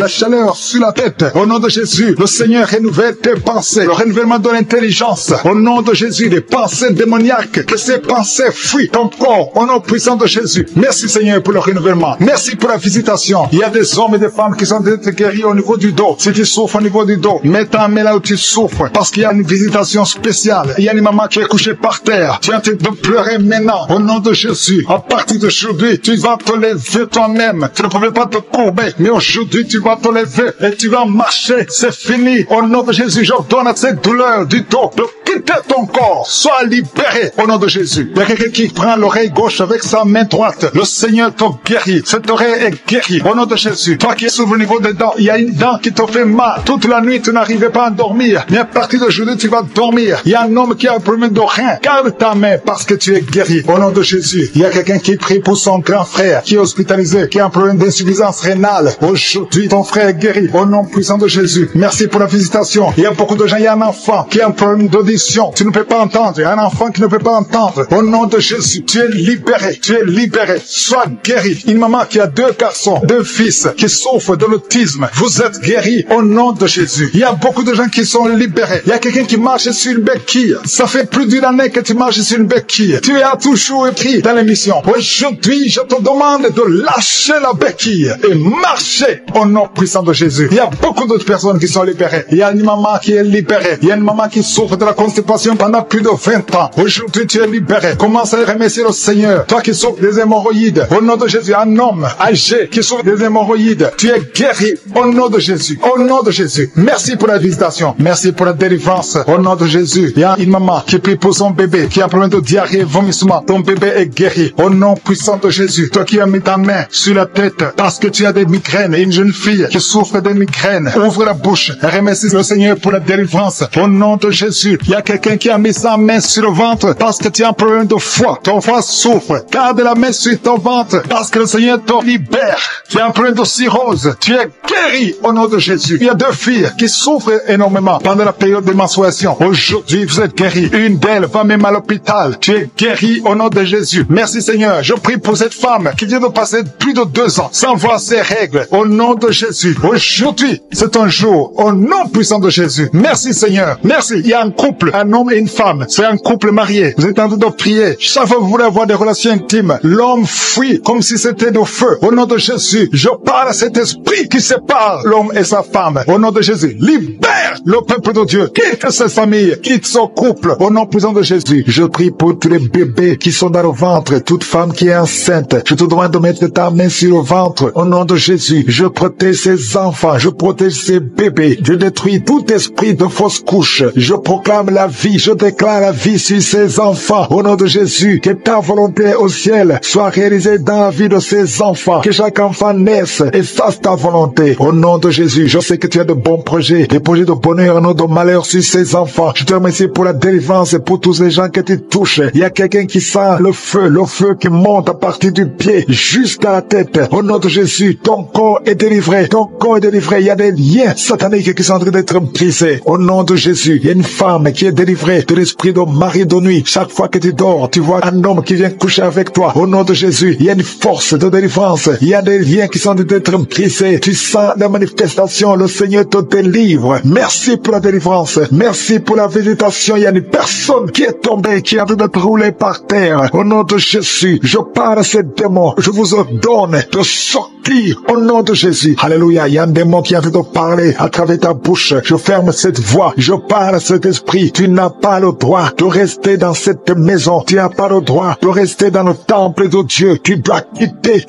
Speaker 2: sur la tête. Au nom de Jésus, le Seigneur renouvelle tes pensées, le renouvellement de l'intelligence. Au nom de Jésus, les pensées démoniaques, que ces pensées fuient ton corps. Au nom puissant de Jésus. Merci Seigneur pour le renouvellement. Merci pour la visitation. Il y a des hommes et des femmes qui sont guéris au niveau du dos. Si tu souffres au niveau du dos, mets ta main là où tu souffres, parce qu'il y a une visitation spéciale. Il y a une maman qui est couchée par terre. Tu es en train de pleurer maintenant. Au nom de Jésus, à partir d'aujourd'hui, tu vas te lever toi-même. Tu ne pouvais pas te courber, mais aujourd'hui, tu vas te lever et tu vas marcher. C'est fini. Au nom de Jésus, j'ordonne à cette douleur du dos de quitter ton corps. Sois libéré au nom de Jésus. Il y a quelqu'un qui prend l'oreille gauche avec sa main droite. Le Seigneur te guérit. Cette oreille est guérie au nom de Jésus. Toi qui es sur le niveau des dents, il y a une dent qui te fait mal. Toute la nuit, tu n'arrivais pas à dormir. Mais à partir d'aujourd'hui, tu vas dormir. Il y a un homme qui a un problème de rein. Garde ta main parce que tu es guéri au nom de Jésus. Il y a quelqu'un qui prie pour son grand frère qui est hospitalisé, qui a un problème d'insuffisance rénale. Aujourd'hui, ton frère est guéri au nom puissant de Jésus. Merci pour la visitation. Il y a beaucoup de gens, il y a un enfant qui a un problème d'audition. Tu ne peux pas entendre. Il y a un enfant qui ne peut pas entendre. Au nom de Jésus, tu es libéré. Tu es libéré. Sois guéri. Une maman qui a 2 garçons, 2 fils qui souffrent de l'autisme. Vous êtes guéri au nom de Jésus. Il y a beaucoup de gens qui sont libérés. Il y a quelqu'un qui marche sur une béquille. Ça fait plus d'une année que tu marches sur une béquille. Tu as toujours pris dans l'émission. Aujourd'hui, je te demande de lâcher la béquille et marcher au nom puissant de Jésus. Il y a beaucoup d'autres personnes qui sont libérées. Il y a une maman qui est libérée. Il y a une maman qui souffre de la constipation pendant plus de 20 ans. Aujourd'hui, tu es libéré. Commence à remercier le Seigneur. Toi qui souffres des hémorroïdes, au nom de Jésus, un homme âgé qui souffre des hémorroïdes, tu es guéri au nom de Jésus. Au nom de Jésus. Merci pour la visitation. Merci pour la délivrance. Au nom de Jésus. Il y a une maman qui prie pour son bébé, qui a un problème de diarrhée, vomissement. Ton bébé est guéri. Au nom puissant de Jésus. Toi qui as mis ta main sur la tête parce que tu as des migraines, une jeune fille qui souffre des migraines, ouvre la bouche et remercie le Seigneur pour la délivrance. Au nom de Jésus. Il y a quelqu'un qui a mis sa main sur le ventre parce que tu as un problème de foie. Ton foie souffre. Garde la main sur ton ventre parce que le Seigneur te libère. Tu as un problème de cirrhose. Tu es guéri au nom de Jésus. Il y a 2 filles qui souffrent énormément pendant la période de menstruation. Aujourd'hui, vous êtes guéris. Une d'elles va même à l'hôpital. Tu es guéri au nom de Jésus. Merci Seigneur. Je prie pour cette femme qui vient de passer plus de 2 ans sans voir ses règles. Au nom de Jésus. Aujourd'hui, c'est un jour. Au nom puissant de Jésus. Merci Seigneur. Merci. Il y a un couple, un homme et une femme. C'est un couple marié. Vous êtes en train de prier. Chaque fois que vous voulez avoir des relations intimes, l'homme fuit comme si c'était de feu. Au nom de Jésus, je parle à cet esprit qui sépare l'homme et sa femme. Au nom de Jésus, libère le peuple de Dieu. Quitte cette famille, quitte son couple. Au nom puissant de Jésus, je prie pour tous les bébés qui sont dans le ventre, toute femme qui est enceinte. Je te demande de mettre ta main sur le ventre. Au nom de Jésus, je protège ces enfants, je protège ces bébés. Je détruis tout esprit de fausse couche. Je proclame la vie, je déclare la vie sur ces enfants. Au nom de Jésus, que ta volonté au ciel soit réalisée dans la vie de ces enfants. Que chaque enfant naisse et fasse ta volonté. Au nom de Jésus, je sais que tu as de bons projets, des projets de bonheur, non de malheur sur ces enfants. Je te remercie pour la délivrance et pour tous les gens que tu touches. Il y a quelqu'un qui sent le feu qui monte à partir du pied jusqu'à la tête. Au nom de Jésus, ton corps est délivré. Ton corps est délivré. Il y a des liens sataniques qui sont en train d'être brisés. Au nom de Jésus, il y a une femme qui est délivrée de l'esprit de mari de nuit. Chaque fois que tu dors, tu vois un homme qui vient coucher avec toi. Au nom de Jésus, il y a une force de délivrance. Il y a des liens qui sont en train d'être brisés. Tu sens la manifestation. Le Seigneur te délivre. Merci pour la délivrance. Merci pour la visitation. Il y a une personne qui est tombée, qui est en train de rouler par terre. Au nom de Jésus, je parle à ces démons. Je vous ordonne de sortir au nom de Jésus. Alléluia. Il y a un démon qui est en train de parler à travers ta bouche. Je ferme cette voix. Je parle à cet esprit. Tu n'as pas le droit de rester dans cette maison. Tu n'as pas le droit de rester dans le temple de Dieu. Tu dois quitter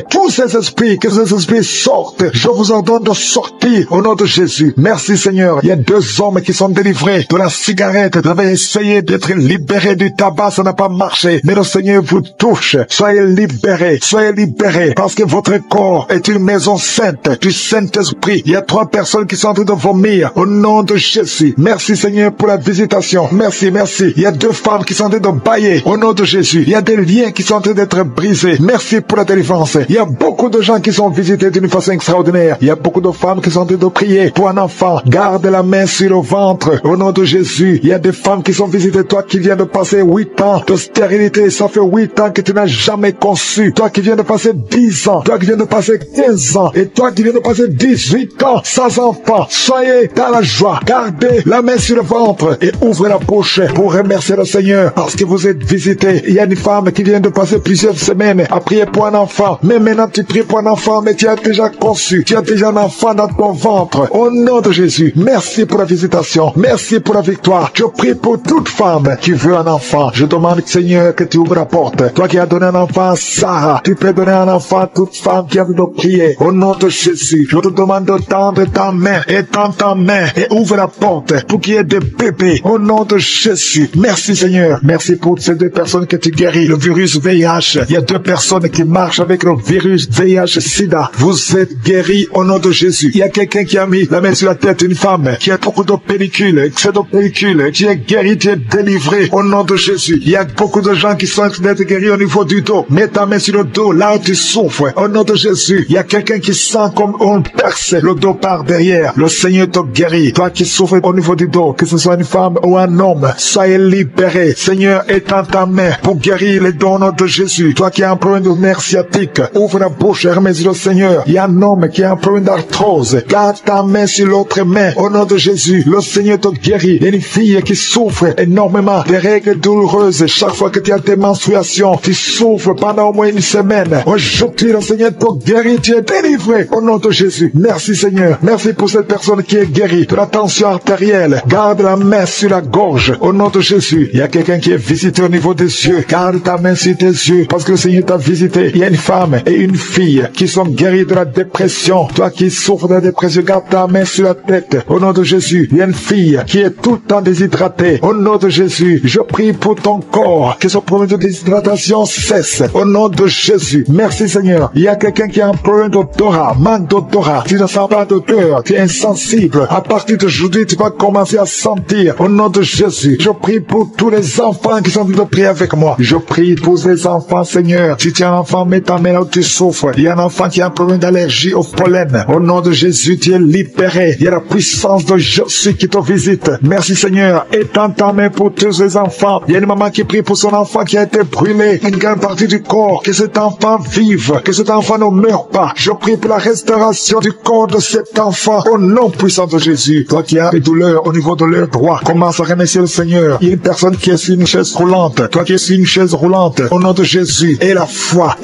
Speaker 2: tous ces esprits. Que ces esprits sortent. Je vous ordonne de sortir au nom de Jésus. Merci Seigneur. Il y a 2 hommes qui sont délivrés de la cigarette. Vous avez essayé d'être libérés du tabac. Ça n'a pas marché. Mais le Seigneur vous touche. Soyez libérés. Soyez libérés. Parce que votre corps est une maison sainte du Saint-Esprit. Il y a 3 personnes qui sont en train de vomir au nom de Jésus. Merci Seigneur pour la visitation. Merci, merci. Il y a 2 femmes qui sont en train de bailler au nom de Jésus. Il y a des liens qui sont en train d'être brisés. Merci pour la délivrance. Il y a beaucoup de gens qui sont visités d'une façon extraordinaire. Il y a beaucoup de femmes qui sont en train de prier pour un enfant. Garde la main sur le ventre au nom de Jésus. Il y a des femmes qui sont visitées. Toi qui viens de passer 8 ans de stérilité. Ça fait 8 ans que tu n'as jamais conçu. Toi qui viens de passer 10 ans. Toi qui viens de passer 15 ans. Et toi qui viens de passer 18 ans sans enfant. Soyez dans la joie. Gardez la main sur le ventre et ouvrez la bouche pour remercier le Seigneur parce que vous êtes visités. Il y a une femme qui vient de passer plusieurs semaines à prier pour un enfant. Mais maintenant tu pries pour un enfant, mais tu as déjà conçu. Tu as déjà un enfant dans ton ventre. Au nom de Jésus, merci pour la visitation. Merci pour la victoire. Je prie pour toute femme qui veut un enfant. Je demande, Seigneur, que tu ouvres la porte. Toi qui as donné un enfant à Sarah, tu peux donner un enfant à toute femme qui a envie de prier. Au nom de Jésus, je te demande de tendre ta main et tendre ta main et ouvre la porte pour qu'il y ait des bébés. Au nom de Jésus. Merci Seigneur. Merci pour ces 2 personnes que tu guéris. Le virus VIH. Il y a 2 personnes qui marchent avec le virus VIH-Sida. Vous êtes guéris au nom de Jésus. Il y a quelqu'un qui a mis la main sur la tête d'une femme qui a beaucoup de pellicules, excès de pellicules. Tu es guéri, tu es délivré au nom de Jésus. Il y a beaucoup de gens qui sont en train d'être guéris au niveau du dos. Mets ta main sur le dos, là où tu souffres. Au nom de Jésus. Il y a quelqu'un qui sent comme on perce le dos par derrière. Le Seigneur te guérit. Toi qui souffres au niveau du dos, que ce soit une femme ou un homme, soyez libéré. Seigneur, étends ta main pour guérir les dons de Jésus. Toi qui as un problème de nerf sciatique, ouvre la bouche et remercie le Seigneur. Il y a un homme qui a un problème d'arthrose. Garde ta main sur l'autre main. Au nom de Jésus, le Seigneur te guérit. Il y a une fille qui souffre énormément des règles douloureuses. Chaque fois que tu as tes menstruations, tu souffres pendant au moins une semaine. Aujourd'hui, le Seigneur te guérit. Tu es délivré. Au nom de Jésus. Merci Seigneur. Merci pour cette personne qui est guérie de la tension artérielle. Garde la main sur la gorge. Au nom de Jésus. Il y a quelqu'un qui est visité au niveau des yeux. Garde ta main sur tes yeux parce que le Seigneur t'a visité. Il y a une femme et une fille qui sont guéries de la dépression. Toi qui souffres de la dépression, garde ta main sur la tête. Au nom de Jésus. Il y a une fille qui est tout le temps déshydratée. Au nom de Jésus. Je prie pour ton corps que ce problème de déshydratation cesse. Au nom de Jésus. Merci Seigneur. Il y a quelqu'un quelqu'un qui a un problème d'odorat, manque d'odorat, tu ne sens pas d'odeur, tu es insensible. À partir d'aujourd'hui, tu vas commencer à sentir. Au nom de Jésus, je prie pour tous les enfants qui sont en train de prier avec moi. Je prie pour ces enfants, Seigneur. Si tu es un enfant, mets ta main là où tu souffres. Il y a un enfant qui a un problème d'allergie au pollen. Au nom de Jésus, tu es libéré. Il y a la puissance de Jésus qui te visite. Merci, Seigneur. Étends ta main pour tous ces enfants. Il y a une maman qui prie pour son enfant qui a été brûlé. Une grande partie du corps. Que cet enfant vive. Que cet enfant ne meure pas. Je prie pour la restauration du corps de cet enfant. Au nom puissant de Jésus. Toi qui as des douleurs au niveau de leur droit, commence à remercier le Seigneur. Il y a une personne qui est sur une chaise roulante. Toi qui es sur une chaise roulante. Au nom de Jésus. Et la foi.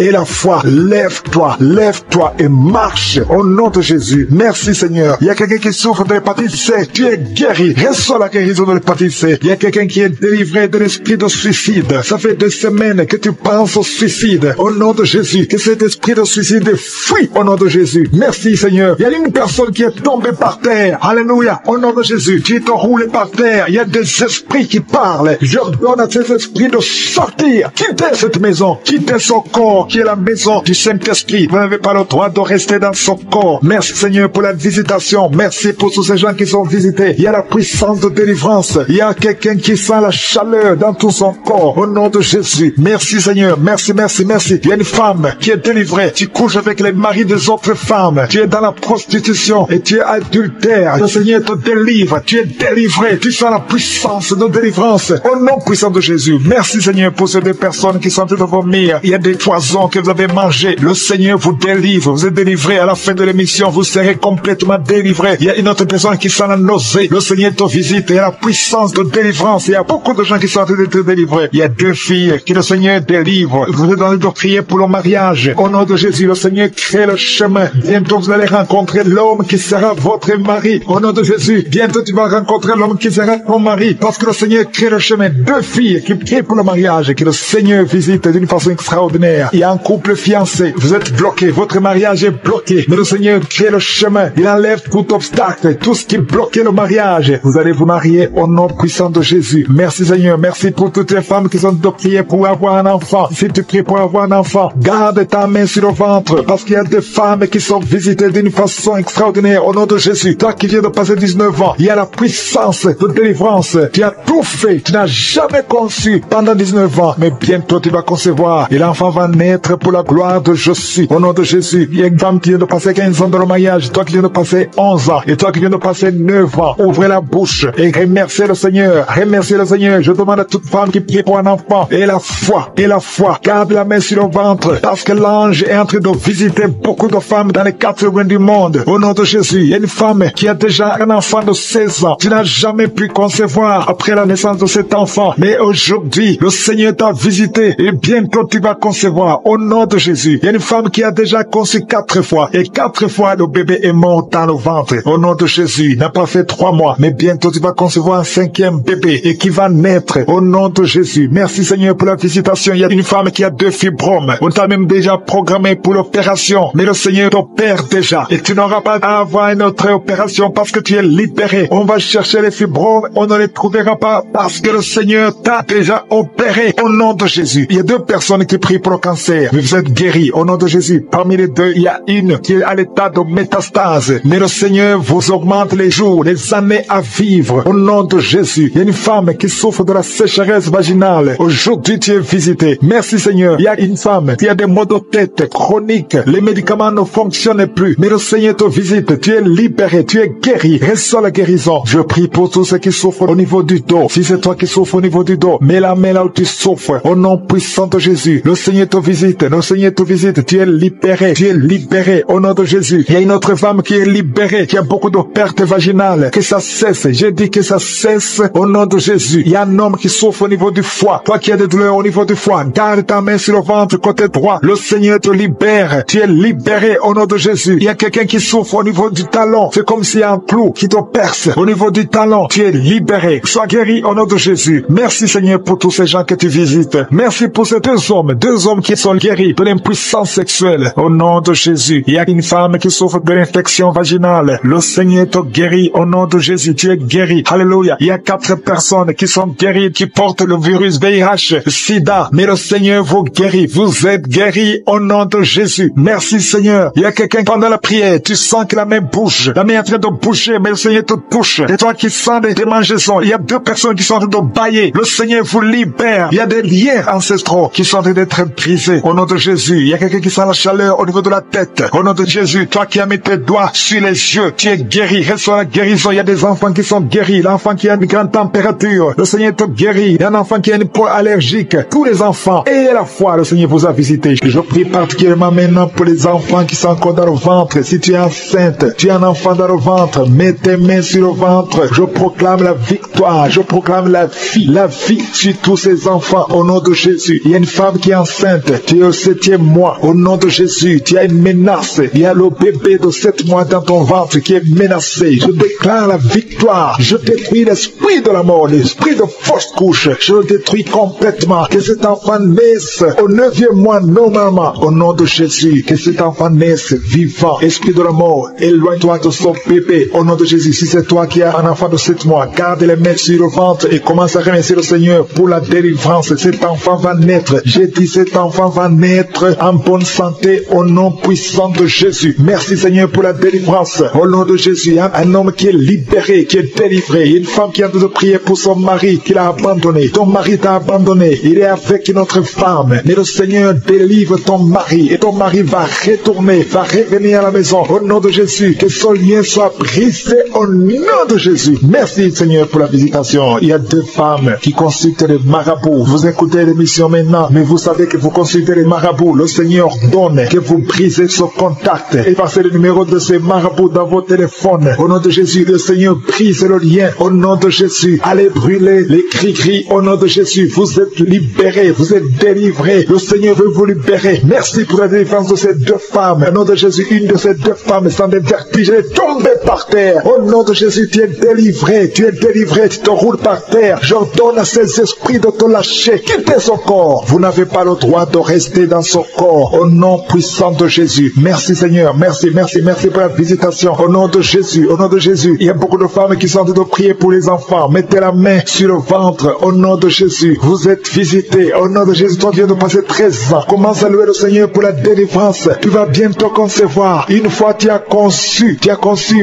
Speaker 2: Lève-toi. Lève-toi et marche. Au nom de Jésus. Merci, Seigneur. Il y a quelqu'un qui souffre de l'hépatite C. Tu es guéri. Reçois la guérison de l'hépatite C. Il y a quelqu'un qui est délivré de l'esprit de suicide. Ça fait des semaines que tu penses au suicide. Au nom de Jésus. Que cet esprit de suicide fuit. Au nom de Jésus. Merci, Seigneur. Il y a une personne qui est tombée par terre. Alléluia. Au nom de Jésus. Tu es roulé par terre. Il y a des esprits qui parlent. Je donne à ces esprits de sortir. Quittez cette maison. Quittez son corps qui est la maison du Saint-Esprit. Vous n'avez pas le droit de rester dans son corps. Merci, Seigneur, pour la visitation. Merci pour tous ces gens qui sont visités. Il y a la puissance de délivrance. Il y a quelqu'un qui sent la chaleur dans tout son corps. Au nom de Jésus. Merci, Seigneur. Merci. Il y a une femme qui est délivrée. Tu couches avec les maris des autres femmes. Tu es dans la prostitution et tu es adultère. Le Seigneur te délivre. Tu es délivré. Tu sens la puissance de délivrance. Au nom puissant de Jésus. Merci, Seigneur, pour ces deux personnes qui sont en train de vomir. Il y a des poisons que vous avez mangés. Le Seigneur vous délivre. Vous êtes délivré. À la fin de l'émission, vous serez complètement délivré. Il y a une autre personne qui sent la nausée. Le Seigneur te visite. Il y a la puissance de délivrance. Il y a beaucoup de gens qui sont en train d'être délivrés. Il y a deux filles que le Seigneur délivre. Vous êtes en train de prier pour le mariage. Au nom de Jésus, le Seigneur crée le chemin. Bientôt, vous allez rencontrer l'homme qui sera votre mari. Au nom de Jésus, bientôt tu vas rencontrer l'homme qui sera ton mari. Parce que le Seigneur crée le chemin. Deux filles qui prient pour le mariage. Que le Seigneur visite d'une façon extraordinaire. Il y a un couple fiancé. Vous êtes bloqué. Votre mariage est bloqué. Mais le Seigneur crée le chemin. Il enlève tout obstacle. Tout ce qui bloquait le mariage. Vous allez vous marier au nom puissant de Jésus. Merci, Seigneur. Merci pour toutes les femmes qui sont de prier pour avoir un enfant. Si tu pries pour avoir un enfant, garde ta main sur le ventre. Parce qu'il y a des femmes qui sont visitées d'une façon extraordinaire au nom de Jésus. Toi qui viens de passer 19 ans, il y a la puissance de délivrance. Tu as tout fait. Tu n'as jamais conçu pendant 19 ans. Mais bientôt tu vas concevoir. Et l'enfant va naître pour la gloire de Jésus. Au nom de Jésus. Il y a une femme qui vient de passer 15 ans dans le mariage. Toi qui viens de passer 11 ans. Et toi qui viens de passer 9 ans. Ouvrez la bouche et remerciez le Seigneur. Remerciez le Seigneur. Je demande à toute femme qui prie pour un enfant. Et la foi. Garde la main sur le ventre. Parce que l'ange est en train de visiter beaucoup de femmes dans les 4 coins du monde. Au nom de Jésus. Il y a une femme qui a déjà un enfant de 16 ans. Tu n'as jamais pu concevoir après la naissance de cet enfant. Mais aujourd'hui, le Seigneur t'a visité. Et bientôt tu vas concevoir. Au nom de Jésus. Il y a une femme qui a déjà conçu 4 fois. Et 4 fois le bébé est mort dans le ventre. Au nom de Jésus. Il n'a pas fait 3 mois. Mais bientôt tu vas concevoir un 5e bébé. Et qui va naître. Au nom de Jésus. Merci, Seigneur, pour la visitation. Il y a une femme qui a 2 fibromes. On t'a même déjà programmé pour l'opération. Mais le Seigneur t'opère déjà. Et tu n'auras pas à avoir une autre opération parce que tu es libéré. On va chercher les fibromes. On ne les trouvera pas parce que le Seigneur t'a déjà opéré. Au nom de Jésus. Il y a 2 personnes qui prient pour le cancer. Mais vous êtes guéris. Au nom de Jésus. Parmi les 2, il y a une qui est à l'état de métastase. Mais le Seigneur vous augmente les jours, les années à vivre. Au nom de Jésus. Il y a une femme qui souffre de la sécheresse vaginale. Aujourd'hui, tu es visité. Merci, Seigneur. Il y a une femme qui a des maux de tête chroniques. Les médicaments ne fonctionnent plus. Mais le Seigneur te visite. Tu es libéré. Tu es guéri. Reçois la guérison. Je prie pour tous ceux qui souffrent au niveau du dos. Si c'est toi qui souffres au niveau du dos, mets la main là où tu souffres. Au nom puissant de Jésus. Le Seigneur te visite. Le Seigneur te visite. Tu es libéré. Tu es libéré. Au nom de Jésus. Il y a une autre femme qui est libérée, qui a beaucoup de pertes vaginales. Que ça cesse. J'ai dit que ça cesse au nom de Jésus. Il y a un homme qui souffre au niveau du foie. Toi qui as des douleurs au niveau du foie, garde ta main sur le ventre côté droit. Le Seigneur te libère. Tu es libéré au nom de Jésus. Il y a quelqu'un qui souffre au niveau du talon. C'est comme s'il y a un clou qui te perce au niveau du talon. Tu es libéré. Sois guéri au nom de Jésus. Merci, Seigneur, pour tous ces gens que tu visites. Merci pour ces 2 hommes qui sont guéris de l'impuissance sexuelle au nom de Jésus. Il y a une femme qui souffre de l'infection vaginale. Le Seigneur te guérit au nom de Jésus. Tu es guéri. Alléluia. Il y a 4 personnes qui sont guéries, qui portent le virus VIH, SIDA. Mais le Seigneur vous guérit. Vous êtes guéris au nom de Jésus. Jésus. Merci Seigneur. Il y a quelqu'un pendant la prière, tu sens que la main bouge. La main est en train de bouger, mais le Seigneur te touche. Et toi qui sens des démangeaisons, il y a deux personnes qui sont en train de bailler. Le Seigneur vous libère. Il y a des liens ancestraux qui sont en train d'être brisés. Au nom de Jésus, il y a quelqu'un qui sent la chaleur au niveau de la tête. Au nom de Jésus, toi qui as mis tes doigts sur les yeux, tu es guéri. Reçois la guérison. Il y a des enfants qui sont guéris. L'enfant qui a une grande température, le Seigneur te guérit. Il y a un enfant qui a une peau allergique. Tous les enfants, et la foi, le Seigneur vous a visité. Je prie particulièrement maintenant pour les enfants qui sont encore dans le ventre. Si tu es enceinte, tu as un enfant dans le ventre, mets tes mains sur le ventre. Je proclame la victoire. Je proclame la vie sur tous ces enfants au nom de Jésus. Il y a une femme qui est enceinte. Tu es au 7e mois. Au nom de Jésus, tu as une menace. Il y a le bébé de 7 mois dans ton ventre qui est menacé. Je déclare la victoire. Je détruis l'esprit de la mort, l'esprit de fausse couche. Je le détruis complètement. Que cet enfant naisse au 9e mois normalement. Au nom de Jésus, que cet enfant naisse vivant. Esprit de la mort, éloigne-toi de son bébé. Au nom de Jésus, si c'est toi qui as un enfant de 7 mois, garde les mains sur le ventre et commence à remercier le Seigneur pour la délivrance. Cet enfant va naître. J'ai dit cet enfant va naître en bonne santé au nom puissant de Jésus. Merci Seigneur pour la délivrance. Au nom de Jésus, un homme qui est libéré, qui est délivré. Une femme qui a de prier pour son mari qui l'a abandonné. Ton mari t'a abandonné. Il est avec une autre femme. Mais le Seigneur délivre ton mari et ton mari va retourner, va revenir à la maison. Au nom de Jésus, que son lien soit brisé au nom de Jésus. Merci Seigneur pour la visitation. Il y a deux femmes qui consultent les marabouts. Vous écoutez l'émission maintenant, mais vous savez que vous consultez les marabouts. Le Seigneur donne que vous brisez ce contact et passez le numéro de ces marabouts dans vos téléphones. Au nom de Jésus, le Seigneur brise le lien. Au nom de Jésus, allez brûler les cris-cris. Au nom de Jésus, vous êtes libérés, vous êtes délivrés. Le Seigneur veut vous libérer. Merci pour la délivrance de ces deux femmes. Au nom de Jésus, une de ces deux femmes sans des vertiges est tombée par terre. Au nom de Jésus, tu es délivré, tu te roules par terre. J'ordonne à ces esprits de te lâcher. Quittez son corps. Vous n'avez pas le droit de rester dans son corps. Au nom puissant de Jésus. Merci Seigneur, merci pour la visitation. Au nom de Jésus, il y a beaucoup de femmes qui sont en train de prier pour les enfants. Mettez la main sur le ventre. Au nom de Jésus, vous êtes visités. Au nom de Jésus, toi viens de passer 13 ans. Commence à louer le Seigneur pour la délivrance. Tu vas bientôt concevoir. Une fois tu as conçu,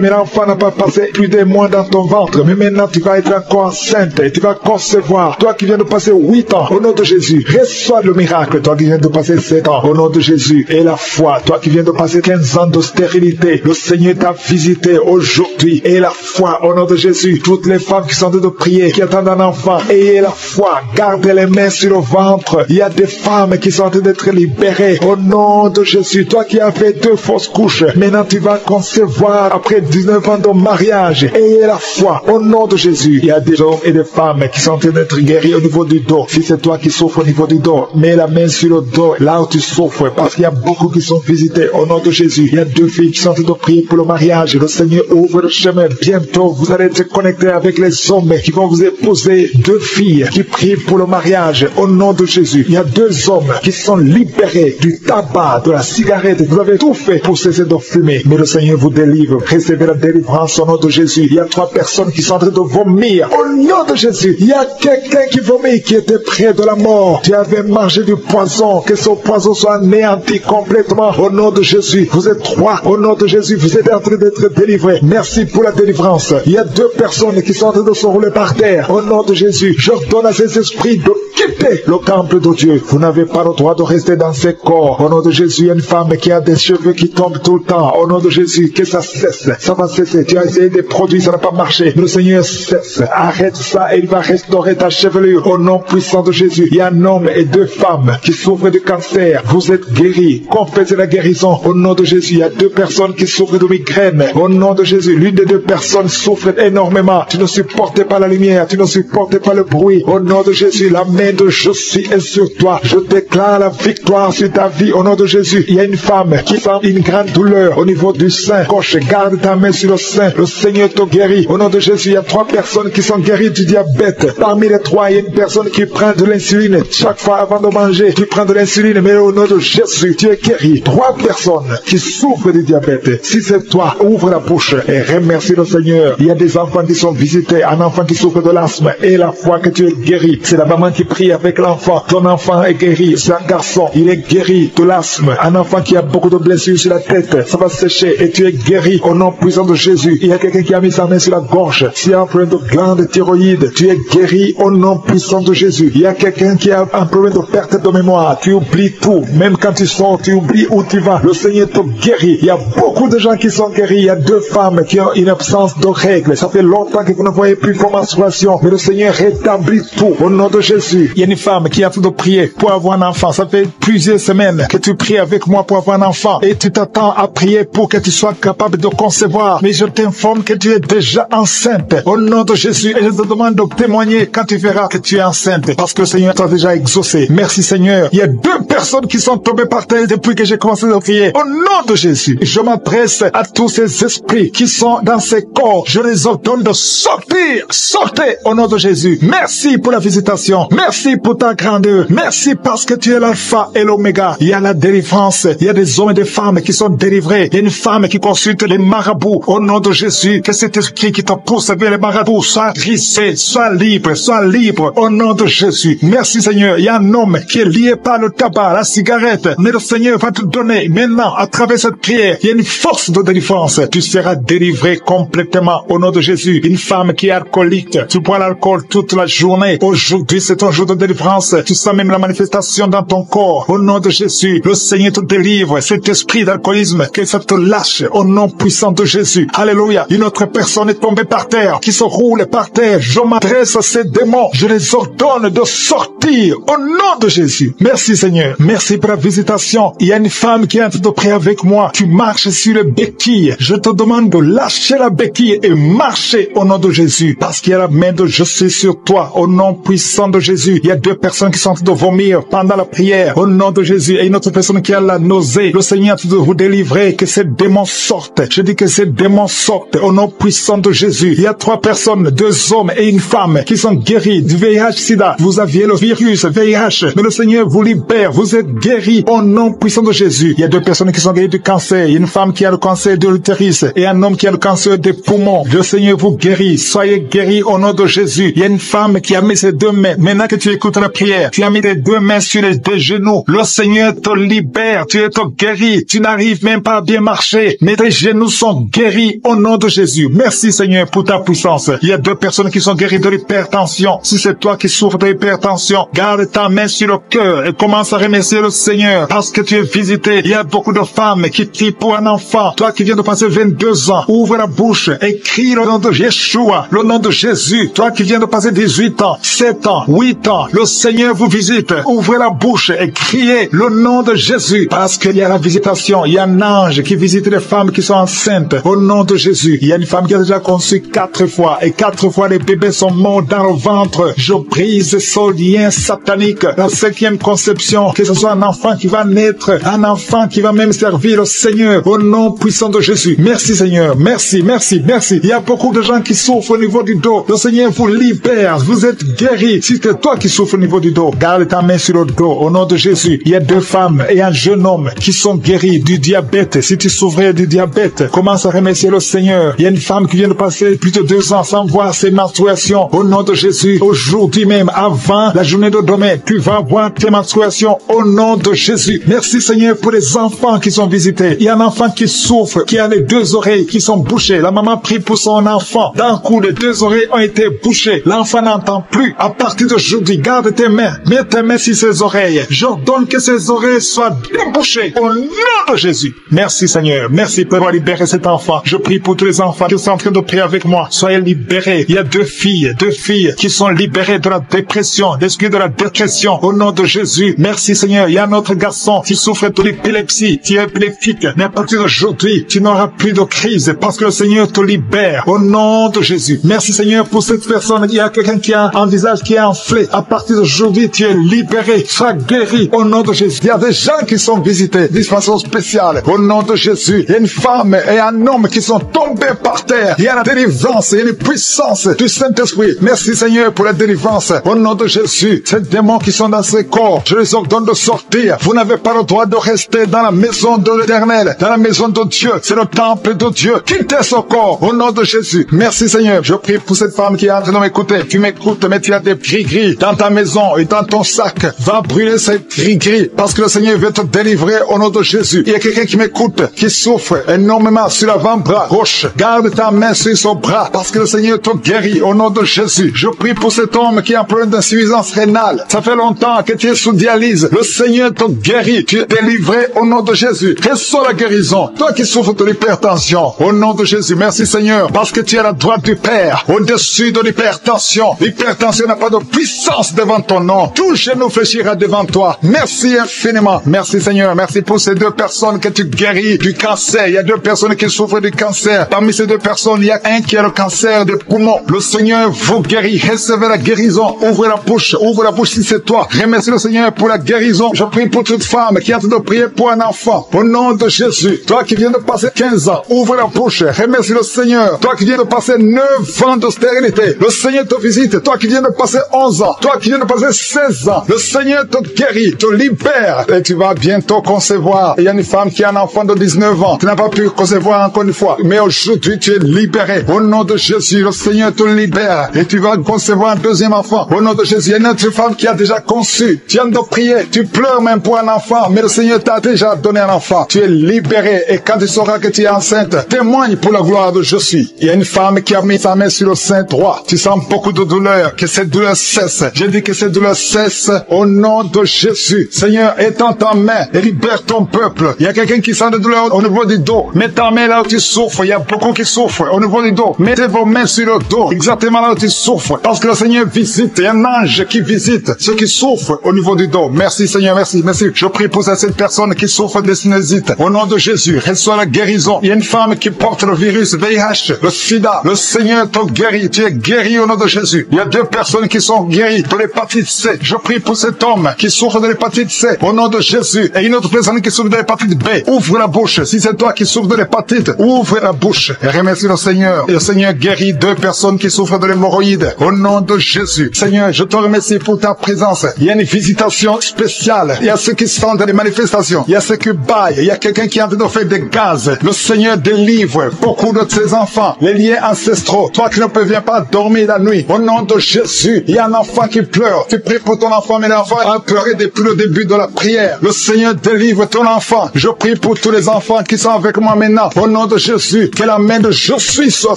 Speaker 2: mais l'enfant n'a pas passé plus de mois dans ton ventre. Mais maintenant tu vas être encore enceinte et tu vas concevoir. Toi qui viens de passer 8 ans, au nom de Jésus, reçois le miracle. Toi qui viens de passer 7 ans, au nom de Jésus, et la foi. Toi qui viens de passer 15 ans de stérilité, le Seigneur t'a visité aujourd'hui. Et la foi, au nom de Jésus, toutes les femmes qui sont en train de prier, qui attendent un enfant, ayez la foi, gardez les mains sur le ventre. Il y a des femmes qui sont en train d'être libérées. Au nom de Jésus, toi qui as fait 2 fausses couches, maintenant tu vas concevoir après 19 ans de mariage. Ayez la foi, au nom de Jésus. Il y a des hommes et des femmes qui sont en train d'être guéris au niveau du dos. Si c'est toi qui souffres au niveau du dos, mets la main sur le dos, là où tu souffres, parce qu'il y a beaucoup qui sont visités au nom de Jésus. Il y a 2 filles qui sont en train de prier pour le mariage. Le Seigneur ouvre le chemin. Bientôt, vous allez être connectés avec les hommes qui vont vous épouser. 2 filles qui prient pour le mariage au nom de Jésus. Il y a 2 hommes qui sont libérés du tabac, de la cigarette. Vous avez tout fait pour cesser de fumer, mais le Seigneur vous délivre. Recevez la délivrance au nom de Jésus. Il y a 3 personnes qui sont en train de vomir au nom de Jésus. Il y a quelqu'un qui vomit, qui était près de la mort. Tu avais mangé du poison, que ce poison soit anéanti complètement au nom de Jésus. Vous êtes 3 au nom de Jésus. Vous êtes en train d'être délivrés. Merci pour la délivrance. Il y a 2 personnes qui sont en train de se rouler par terre au nom de Jésus. J'ordonne à ces esprits de quitter le temple de Dieu. Vous n'avez pas le droit de rester dans ces corps. Au nom de Jésus, il y a une femme qui a des cheveux qui tombent tout le temps. Au nom de Jésus, que ça cesse. Ça va cesser. Tu as essayé des produits, ça n'a pas marché. Le Seigneur cesse. Arrête ça et il va restaurer ta chevelure. Au nom puissant de Jésus, il y a un homme et 2 femmes qui souffrent de cancer. Vous êtes guéris. Confessez la guérison. Au nom de Jésus, il y a 2 personnes qui souffrent de migraine. Au nom de Jésus, l'une des 2 personnes souffre énormément. Tu ne supportes pas la lumière. Tu ne supportes pas le bruit. Au nom de Jésus, la main de Jésus est sur toi. Je déclare la victoire sur ta vie. Au nom de Jésus, il y a une femme qui sent une grande douleur au niveau du sein gauche. Garde ta main sur le sein. Le Seigneur te guérit. Au nom de Jésus, il y a 3 personnes qui sont guéries du diabète. Parmi les 3, il y a une personne qui prend de l'insuline. Chaque fois avant de manger, tu prends de l'insuline. Mais au nom de Jésus, tu es guéri. 3 personnes qui souffrent du diabète. Si c'est toi, ouvre la bouche et remercie le Seigneur. Il y a des enfants qui sont visités. Un enfant qui souffre de l'asthme. Et la foi que tu es guéri. C'est la maman qui prie avec l'enfant. Ton enfant est guéri. C'est un garçon. Il est guéri de l'asthme. rhumatisme. Un enfant qui a beaucoup de blessures sur la tête, ça va sécher et tu es guéri au nom puissant de Jésus. Il y a quelqu'un qui a mis sa main sur la gorge. S'il y a un problème de glande thyroïde, tu es guéri au nom puissant de Jésus. Il y a quelqu'un qui a un problème de perte de mémoire. Tu oublies tout. Même quand tu sors, tu oublies où tu vas. Le Seigneur te guérit. Il y a beaucoup de gens qui sont guéris. Il y a 2 femmes qui ont une absence de règles. Ça fait longtemps que vous ne voyez plus vos menstruations. Mais le Seigneur rétablit tout au nom de Jésus. Il y a une femme qui a tout de prier pour avoir un enfant. Ça fait plusieurs semaines que tu pries avec moi pour avoir un enfant. Et tu t'attends à prier pour que tu sois capable de concevoir. Mais je t'informe que tu es déjà enceinte. Au nom de Jésus. Et je te demande de témoigner quand tu verras que tu es enceinte. Parce que le Seigneur t'a déjà exaucé. Merci Seigneur. Il y a 2 personnes qui sont tombées par terre depuis que j'ai commencé à prier. Au nom de Jésus. Je m'adresse à tous ces esprits qui sont dans ces corps. Je les ordonne de sortir. Sortez au nom de Jésus. Merci pour la visitation. Merci pour ta grandeur. Merci parce que tu es l'alpha et l'oméga. Il y a la délivrance. Il y a des hommes et des femmes qui sont délivrés. Il y a une femme qui consulte les marabouts. Au nom de Jésus, que cet esprit qui te pousse vers les marabouts soit rissé, soit libre, soit libre. Au nom de Jésus. Merci Seigneur. Il y a un homme qui est lié par le tabac, la cigarette. Mais le Seigneur va te donner maintenant, à travers cette prière, il y a une force de délivrance. Tu seras délivré complètement au nom de Jésus. Une femme qui est alcoolique, tu bois l'alcool toute la journée. Aujourd'hui, c'est un jour de délivrance. Tu sens même la manifestation dans ton corps. Au nom de Jésus, le Seigneur te délivre. Cet esprit d'alcoolisme, que ça te lâche au nom puissant de Jésus. Alléluia. Une autre personne est tombée par terre, qui se roule par terre. Je m'adresse à ces démons. Je les ordonne de sortir au nom de Jésus. Merci Seigneur. Merci pour la visitation. Il y a une femme qui est en train de prier avec moi. Tu marches sur le béquille. Je te demande de lâcher la béquille et marcher au nom de Jésus. Parce qu'il y a la main de je suis sur toi au nom puissant de Jésus. Il y a 2 personnes qui sont en train de vomir pendant la prière au nom de Jésus. Et une autre personne qui a la nausée. Le Seigneur est en train de vous délivrer. Que ces démons sortent. Je dis que ces démons sortent au nom puissant de Jésus. Il y a 3 personnes, 2 hommes et une femme qui sont guéris du VIH-Sida. Vous aviez le virus VIH, mais le Seigneur vous libère. Vous êtes guéris au nom puissant de Jésus. Il y a 2 personnes qui sont guéries du cancer. Il y a une femme qui a le cancer de l'utérus et un homme qui a le cancer des poumons. Le Seigneur vous guérit. Soyez guéris au nom de Jésus. Il y a une femme qui a mis ses 2 mains. Maintenant que tu écoutes la prière, tu as mis tes 2 mains sur les 2 genoux. Le Seigneur te libère. Tu es guéri. Tu n'arrives même pas à bien marcher, mais tes genoux sont guéris au nom de Jésus. Merci Seigneur pour ta puissance. Il y a 2 personnes qui sont guéries de l'hypertension. Si c'est toi qui souffres de l'hypertension, garde ta main sur le cœur et commence à remercier le Seigneur parce que tu es visité. Il y a beaucoup de femmes qui crient pour un enfant. Toi qui viens de passer 22 ans, ouvre la bouche et crie le nom de Yeshua, le nom de Jésus. Toi qui viens de passer 18 ans, 7 ans, 8 ans, le Seigneur vous visite. Ouvrez la bouche et criez le nom de Jésus parce qu'il y a la visitation. Il y a un ange qui visite les femmes qui sont enceintes au nom de Jésus. Il y a une femme qui a déjà conçu 4 fois et 4 fois les bébés sont morts dans le ventre. Je brise ce lien satanique. La 5e conception, que ce soit un enfant qui va naître, un enfant qui va même servir le Seigneur au nom puissant de Jésus. Merci Seigneur. Merci, merci, merci. Il y a beaucoup de gens qui souffrent au niveau du dos. Le Seigneur vous libère. Vous êtes guéris. Si c'est toi qui souffres au niveau du dos, garde ta main sur le dos au nom de Jésus. Il y a 2 femmes et un jeune homme qui sont guéris du diabète. Si tu souffrais du diabète, commence à remercier le Seigneur. Il y a une femme qui vient de passer plus de 2 ans sans voir ses menstruations. Au nom de Jésus, aujourd'hui même, avant la journée de demain, tu vas voir tes menstruations au nom de Jésus. Merci Seigneur pour les enfants qui sont visités. Il y a un enfant qui souffre, qui a les 2 oreilles qui sont bouchées. La maman prie pour son enfant. D'un coup, les 2 oreilles ont été bouchées. L'enfant n'entend plus. À partir d'aujourd'hui, garde tes mains. Mets tes mains sur ses oreilles. J'ordonne que ses oreilles soient débouchées au nom de Jésus. Merci Seigneur. Merci pour libérer cet enfant. Je prie pour tous les enfants qui sont en train de prier avec moi. Soyez libérés. Il y a 2 filles qui sont libérées de la dépression, l'esprit de la dépression au nom de Jésus. Merci Seigneur. Il y a un autre garçon qui souffre de l'épilepsie, qui est épileptique. Mais à partir d'aujourd'hui, tu n'auras plus de crise parce que le Seigneur te libère au nom de Jésus. Merci Seigneur pour cette personne. Il y a quelqu'un qui a un visage qui est enflé. À partir d'aujourd'hui, tu es libéré. Sois guéri au nom de Jésus. Il y a des gens qui sont visités d'une façon spéciale au nom de Jésus. Il y a une femme et un homme qui sont tombés par terre. Il y a la délivrance, il y a une puissance du Saint-Esprit. Merci Seigneur pour la délivrance au nom de Jésus. Ces démons qui sont dans ces corps, je les ordonne de sortir. Vous n'avez pas le droit de rester dans la maison de l'Éternel, dans la maison de Dieu. C'est le temple de Dieu. Quittez ce corps au nom de Jésus. Merci Seigneur. Je prie pour cette femme qui est en train de m'écouter. Tu m'écoutes, mais tu as des gris-gris dans ta maison et dans ton sac. Va brûler ces gris-gris parce que le Seigneur veut vais te délivrer au nom de Jésus. Il y a quelqu'un qui m'écoute, qui souffre énormément sur l'avant-bras gauche. Garde ta main sur son bras, parce que le Seigneur te guérit au nom de Jésus. Je prie pour cet homme qui est en problème d'insuffisance rénale. Ça fait longtemps que tu es sous dialyse. Le Seigneur te guérit. Tu es délivré au nom de Jésus. Reçois la guérison. Toi qui souffres de l'hypertension, au nom de Jésus. Merci Seigneur, parce que tu es à la droite du Père, au-dessus de l'hypertension. L'hypertension n'a pas de puissance devant ton nom. Tout genou fléchira devant toi. Merci infiniment. Merci Seigneur. Merci pour ces deux personnes que tu guéris du cancer. Il y a deux personnes qui souffrent du cancer. Parmi ces deux personnes, il y a un qui a le cancer des poumons. Le Seigneur vous guérit. Recevez la guérison. Ouvrez la bouche. Ouvre la bouche si c'est toi. Remercie le Seigneur pour la guérison. Je prie pour toute femme qui a de prier pour un enfant. Au nom de Jésus. Toi qui viens de passer 15 ans, ouvre la bouche. Remercie le Seigneur. Toi qui viens de passer 9 ans de stérilité, le Seigneur te visite. Toi qui viens de passer 11 ans, toi qui viens de passer 16 ans, le Seigneur te guérit, te libère. Et tu vas bientôt concevoir. Il y a une femme qui a un enfant de 19 ans. Tu n'as pas pu concevoir encore une fois. Mais aujourd'hui, tu es libéré. Au nom de Jésus, le Seigneur te libère. Et tu vas concevoir un deuxième enfant. Au nom de Jésus, il y a une autre femme qui a déjà conçu. Tu viens de prier. Tu pleures même pour un enfant. Mais le Seigneur t'a déjà donné un enfant. Tu es libéré. Et quand tu sauras que tu es enceinte, témoigne pour la gloire de Jésus. Il y a une femme qui a mis sa main sur le sein droit. Tu sens beaucoup de douleur. Que cette douleur cesse. J'ai dit que cette douleur cesse au nom de Jésus. Seigneur, étends ta main et libère ton peuple. Il y a quelqu'un qui sent de douleur au niveau du dos. Mets ta main là où tu souffres. Il y a beaucoup qui souffrent au niveau du dos. Mettez vos mains sur le dos. Exactement là où tu souffres. Parce que le Seigneur visite. Il y a un ange qui visite ceux qui souffrent au niveau du dos. Merci Seigneur, merci, merci. Je prie pour cette personne qui souffre de sinusite. Au nom de Jésus, reçois la guérison. Il y a une femme qui porte le virus VIH, le sida. Le Seigneur te guérit. Tu es guéri au nom de Jésus. Il y a deux personnes qui sont guéries de l'hépatite C. Je prie pour cet homme qui souffre de l'hépatite C. Au nom de Jésus. Et une autre personne qui souffre de l'hépatite B. Ouvre la bouche. Si c'est toi qui souffres de l'hépatite, ouvre la bouche. Et remercie le Seigneur. Et le Seigneur guérit deux personnes qui souffrent de l'hémorroïde. Au nom de Jésus. Seigneur, je te remercie pour ta présence. Il y a une visitation spéciale. Il y a ceux qui sentent des manifestations. Il y a ceux qui baillent. Il y a quelqu'un qui est en train de faire des gaz. Le Seigneur délivre beaucoup de ses enfants. Les liens ancestraux. Toi qui ne peux pas dormir la nuit. Au nom de Jésus. Il y a un enfant qui pleure. Tu pries pour ton enfant, mais l'enfant a pleuré depuis le début de la prière. Le Seigneur délivre ton enfant. Je prie pour tous les enfants qui sont avec moi maintenant. Au nom de Jésus. Que la main de Jésus soit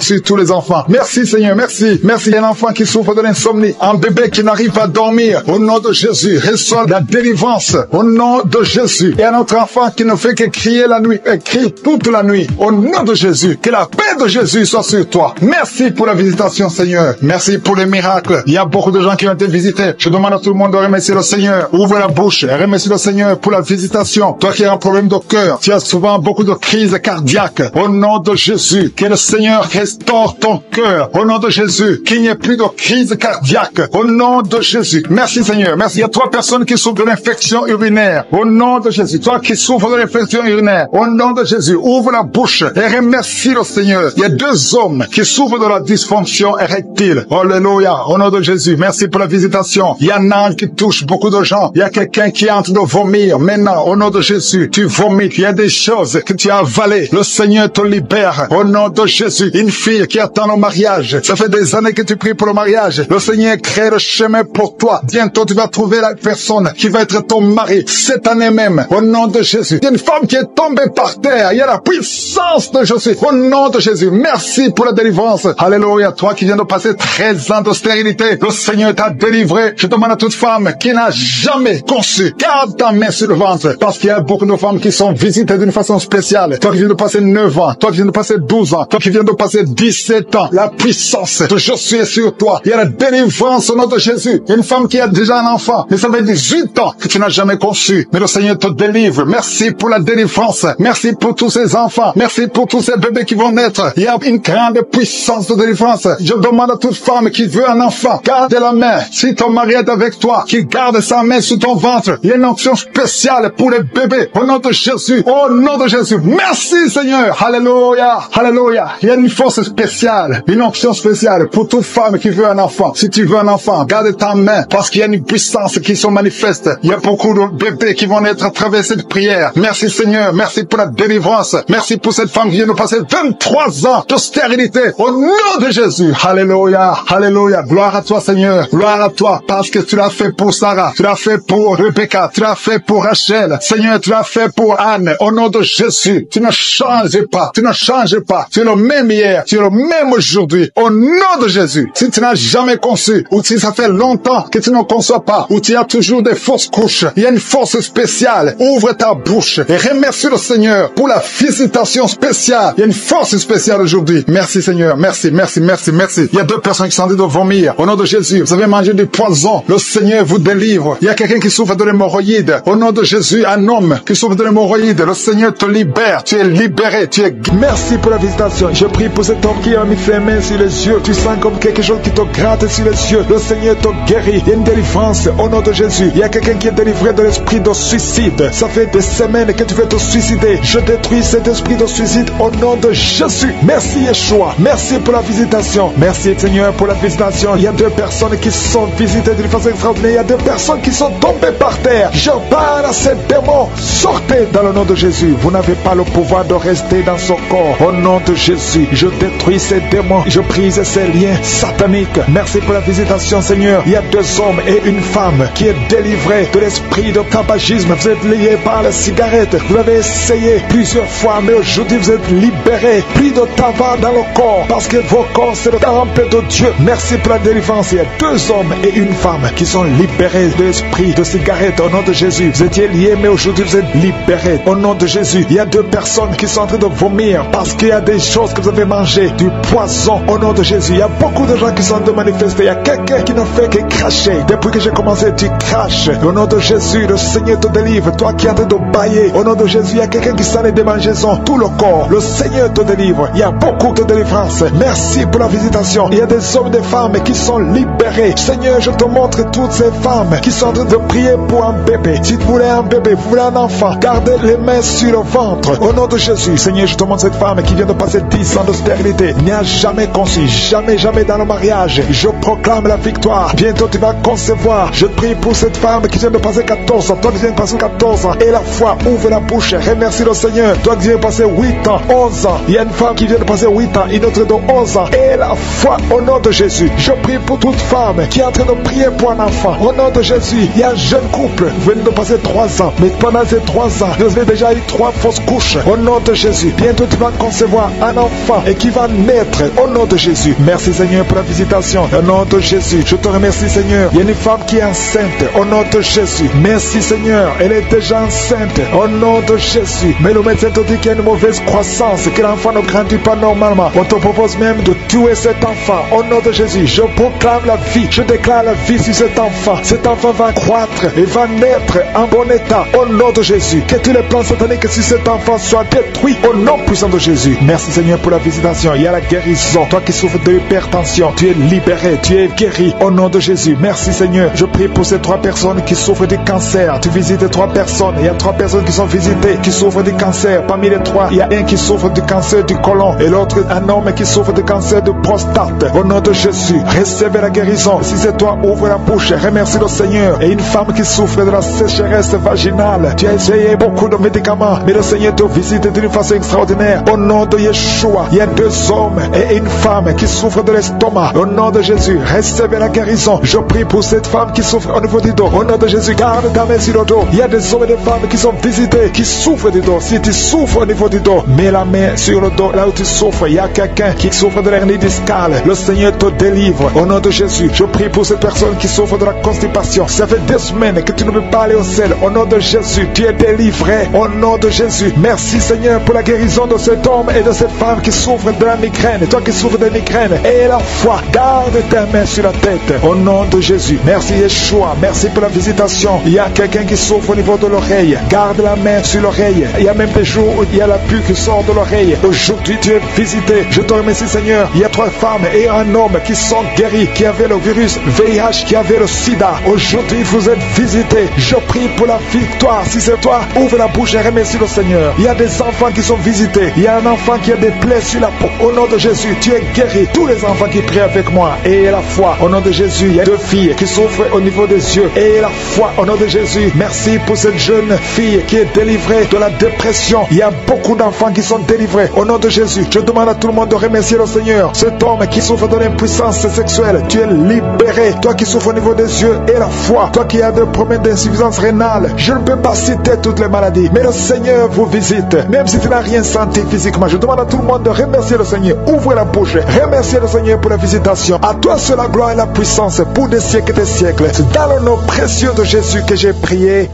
Speaker 2: sur tous les enfants. Merci Seigneur. Merci. Merci. Il y a un enfant qui souffre de l'insomnie. Un bébé qui n'arrive pas à dormir. Au nom de Jésus. Reçois la délivrance. Au nom de Jésus. Et un autre enfant qui ne fait que crier la nuit. Et crie toute la nuit. Au nom de Jésus. Que la paix de Jésus soit sur toi. Merci pour la visitation Seigneur. Merci pour les miracles. Il y a beaucoup de gens qui ont été visités. Je demande à tout le monde de remercier le Seigneur. Ouvre la bouche et remercie le Seigneur pour la visitation. Toi qui as un problème de cœur, tu as souvent beaucoup de crises cardiaques. Au nom de Jésus, que le Seigneur restaure ton cœur. Au nom de Jésus, qu'il n'y ait plus de crise cardiaque. Au nom de Jésus. Merci Seigneur. Merci. Il y a 3 personnes qui souffrent de l'infection urinaire. Au nom de Jésus. Toi qui souffres de l'infection urinaire. Au nom de Jésus. Ouvre la bouche et remercie le Seigneur. Il y a 2 hommes qui souffrent de la dysfonction érectile. Alléluia. Au nom de Jésus. Merci pour la visitation. Il y a un ange qui touche beaucoup de gens. Il y a quelqu'un qui est en train de vomir. Maintenant, au nom de Jésus, tu vomis. Il y a des choses que tu as avalées. Le Seigneur te libère. Au nom de Jésus. Une fille qui attend le mariage. Ça fait des années que tu pries pour le mariage. Le Seigneur crée le chemin pour toi. Bientôt, tu vas trouver la personne qui va être ton mari. Cette année même. Au nom de Jésus. Il y a une femme qui est tombée par terre. Il y a la puissance de Jésus. Au nom de Jésus. Merci pour la délivrance. Alléluia. Toi qui viens de passer 13 ans de stérilité. Le Seigneur t'a délivré. Je demande à toute femme qui n'a jamais conçu. Garde ta main sur le ventre. Parce qu'il y a beaucoup de femmes qui sont visitées d'une façon spéciale. Toi qui viens de passer 9 ans. Toi qui viens de passer 12 ans. Toi qui viens de passer 17 ans. La puissance de Jésus est sur toi. Il y a la délivrance au nom de Jésus. Il y a une femme qui a déjà un enfant. Mais ça fait 18 ans que tu n'as jamais conçu. Mais le Seigneur te délivre. Merci pour la délivrance. Merci pour tous ces enfants. Merci pour tous ces bébés qui vont naître. Il y a une grande puissance de délivrance. Je demande à toute femme qui veut un enfant. Garde la main. Si ton mari est avec toi, qu'il garde sa main sur ton ventre. Il y a une onction spéciale pour les bébés. Au nom de Jésus. Au nom de Jésus. Merci Seigneur. Alléluia. Alléluia. Il y a une force spéciale. Une onction spéciale pour toute femme qui veut un enfant. Si tu veux un enfant, garde ta main. Parce qu'il y a une puissance qui se manifeste. Il y a beaucoup de bébés qui vont naître à travers cette prière. Merci Seigneur. Merci pour la délivrance. Merci pour cette femme qui vient de passer 23 ans de stérilité. Au nom de Jésus. Alléluia. Alléluia. Gloire à toi Seigneur. Gloire à toi. Parce que tu l'as fait pour Sarah. Tu l'as fait pour Rebecca. Tu l'as fait pour pour Rachel. Seigneur, tu l'as fait pour Anne. Au nom de Jésus, tu ne changes pas. Tu ne changes pas. Tu es le même hier. Tu es le même aujourd'hui. Au nom de Jésus. Si tu n'as jamais conçu, ou si ça fait longtemps que tu ne conçois pas, ou tu as toujours des fausses couches, il y a une force spéciale. Ouvre ta bouche et remercie le Seigneur pour la visitation spéciale. Il y a une force spéciale aujourd'hui. Merci Seigneur. Merci, merci, merci, merci. Il y a 2 personnes qui sont en train de vomir. Au nom de Jésus, vous avez mangé du poison. Le Seigneur vous délivre. Il y a quelqu'un qui souffre de l'hémorroïde. Au nom de Jésus, un homme qui souffre de l'hémorroïde. Le Seigneur te libère. Tu es libéré. Tu es... Merci pour la visitation. Je prie pour cet homme qui a mis ses mains sur les yeux. Tu sens comme quelque chose qui te gratte sur les yeux. Le Seigneur te guérit. Il y a une délivrance au nom de Jésus. Il y a quelqu'un qui est délivré de l'esprit de suicide. Ça fait des semaines que tu veux te suicider. Je détruis cet esprit de suicide au nom de Jésus. Merci Yeshua. Merci pour la visitation. Merci Seigneur pour la visitation. Il y a 2 personnes qui sont visitées d'une façon extraordinaire. Il y a 2 personnes qui sont tombées par terre. Je parle à ces démons. Sortez dans le nom de Jésus. Vous n'avez pas le pouvoir de rester dans son corps. Au nom de Jésus, je détruis ces démons. Je brise ces liens sataniques. Merci pour la visitation Seigneur. Il y a 2 hommes et une femme qui est délivrée de l'esprit de tabagisme. Vous êtes liés par la cigarette. Vous l'avez essayé plusieurs fois, mais aujourd'hui vous êtes libérés. Plus de tabac dans le corps parce que vos corps c'est le temple de Dieu. Merci pour la délivrance. Il y a 2 hommes et une femme qui sont libérés de l'esprit de cigarette au nom de Jésus. Vous étiez liés, mais aujourd'hui vous êtes libérés au nom de Jésus. Il y a 2 personnes qui sont en train de vomir parce qu'il y a des choses que vous avez mangées, du poison au nom de Jésus. Il y a beaucoup de gens qui sont en train de manifester. Il y a quelqu'un qui ne fait que cracher. Depuis que j'ai commencé, tu craches. Au nom de Jésus, le Seigneur te délivre. Toi qui es en train de bailler, au nom de Jésus, il y a quelqu'un qui s'en est démangeaison, tout le corps. Le Seigneur te délivre. Il y a beaucoup de délivrance. Merci pour la visitation. Il y a des hommes et des femmes qui sont libérés. Seigneur, je te montre toutes ces femmes qui sont en train de prier pour un bébé. Si vous voulez un bébé, vous voulez un enfant, gardez les mains sur le ventre. Au nom de Jésus, Seigneur, je te montre cette femme qui vient de passer 10 ans de stérilité. N'y a jamais conçu, jamais dans le mariage. Je proclame la victoire. Bientôt tu vas concevoir. Je prie pour cette femme qui vient de passer 14 ans. Toi qui viens de passer 14 ans. Et la foi, ouvre la bouche. Remercie le Seigneur. Toi qui viens de passer 8 ans, 11 ans. Il y a une femme qui vient de passer 8 ans, une autre de 11 ans. Et la foi au nom de Jésus. Je prie pour toute femme qui est en train de prier pour un enfant. Au nom de Jésus, il y a un jeune couple. Vous venez de passer 3 ans. Mais pendant ces 3 ans, vous avez déjà eu 3 fausses couches. Au nom de Jésus. Bientôt tu vas concevoir un enfant et qui va naître. Au nom de Jésus. Merci Seigneur pour la visitation. Au nom de Jésus. Je te remercie Seigneur. Il y a une femme qui est enceinte. Au nom de Jésus. Merci Seigneur. Elle est déjà enceinte. Au nom de Jésus. Mais le médecin te dit qu'il y a une mauvaise croissance, que l'enfant ne grandit pas normalement. On te propose même de tuer cet enfant. Au nom de Jésus. Je proclame la vie. Je déclare la vie sur cet enfant. Cet enfant va croître et va naître en bon état. Au nom de Jésus. Que tous les plans sataniques sur cet enfant soient détruits. Au nom puissant de Jésus. Merci Seigneur pour la visitation. Il y a la guérison. Toi qui souffres de l'hypertension, tu es libéré. Tu es guéri. Au nom de Jésus. Merci Seigneur. Je prie pour ces 3 personnes qui souffrent du cancer. Tu visites 3 personnes. Il y a 3 personnes qui sont visitées, qui souffrent du cancer. Parmi les 3, il y a un qui souffre du cancer du côlon et l'autre, un homme qui souffre du cancer de prostate. Au nom de Jésus, recevez la guérison. Si c'est toi, ouvre la bouche. Remercie le Seigneur. Et une femme qui souffre de la sécheresse vaginale. Tu as essayé beaucoup de médicaments, mais le Seigneur te visite d'une façon extraordinaire. Au nom de Yeshua, il y a 2 hommes et une femme qui souffrent de l'estomac. Au nom de Jésus, recevez la guérison. Je prie pour cette femme qui souffre au niveau du dos. Au nom de Jésus, garde ta main sur le dos. Il y a des hommes et des femmes qui sont visités, qui souffrent du dos. Si tu souffres au niveau du dos, mets la main sur le dos, là où tu souffres. Il y a quelqu'un qui souffre de l'hernie discale. Le Seigneur te délivre. Au nom de Jésus, je prie pour cette personne qui souffre de la constipation. Ça fait 2 semaines que tu ne peux pas aller au ciel. Au nom de Jésus, tu es délivré. Au nom de Jésus, merci Seigneur pour la guérison de cet homme et de cette femme qui souffre de la migraine. Toi qui souffres de migraine, et la foi, garde ta main sur la tête. Au nom de Jésus, merci Yeshua. Merci pour la visitation. Il y a quelqu'un qui souffre au niveau de l'oreille. Garde la main sur l'oreille. Il y a même des jours où il y a la pluie qui sort de l'oreille. Aujourd'hui, tu es visité. Je te remercie Seigneur. Il y a 3 femmes et un homme qui sont guéris, qui avaient le virus VIH, qui avaient le sida. Aujourd'hui, vous êtes visités. Je prie pour la victoire. Si c'est toi, ouvre la bouche et remercie le Seigneur. Il y a des enfants qui sont visités. Il y a un enfant qui a des plaies sur la peau. Au nom de Jésus, tu es guéri. Tous les enfants qui prient avec moi, et la foi. Au nom de Jésus, il y a 2 filles qui souffrent au niveau des yeux. Et la foi, au nom de Jésus. Merci pour cette jeune fille qui est délivrée de la dépression. Il y a beaucoup d'enfants qui sont délivrés. Au nom de Jésus, je demande à tout le monde de remercier le Seigneur. Cet homme qui souffre de l'impuissance sexuelle, tu es libéré. Toi qui souffres au niveau des yeux, et la foi. Toi qui as des problèmes d'insuffisance rénale, terminale. Je ne peux pas citer toutes les maladies, mais le Seigneur vous visite. Même si tu n'as rien senti physiquement, je demande à tout le monde de remercier le Seigneur. Ouvrez la bouche, remerciez le Seigneur pour la visitation. À toi seul la gloire et la puissance pour des siècles et des siècles. C'est dans le nom précieux de Jésus que j'ai prié.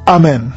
Speaker 2: Amen.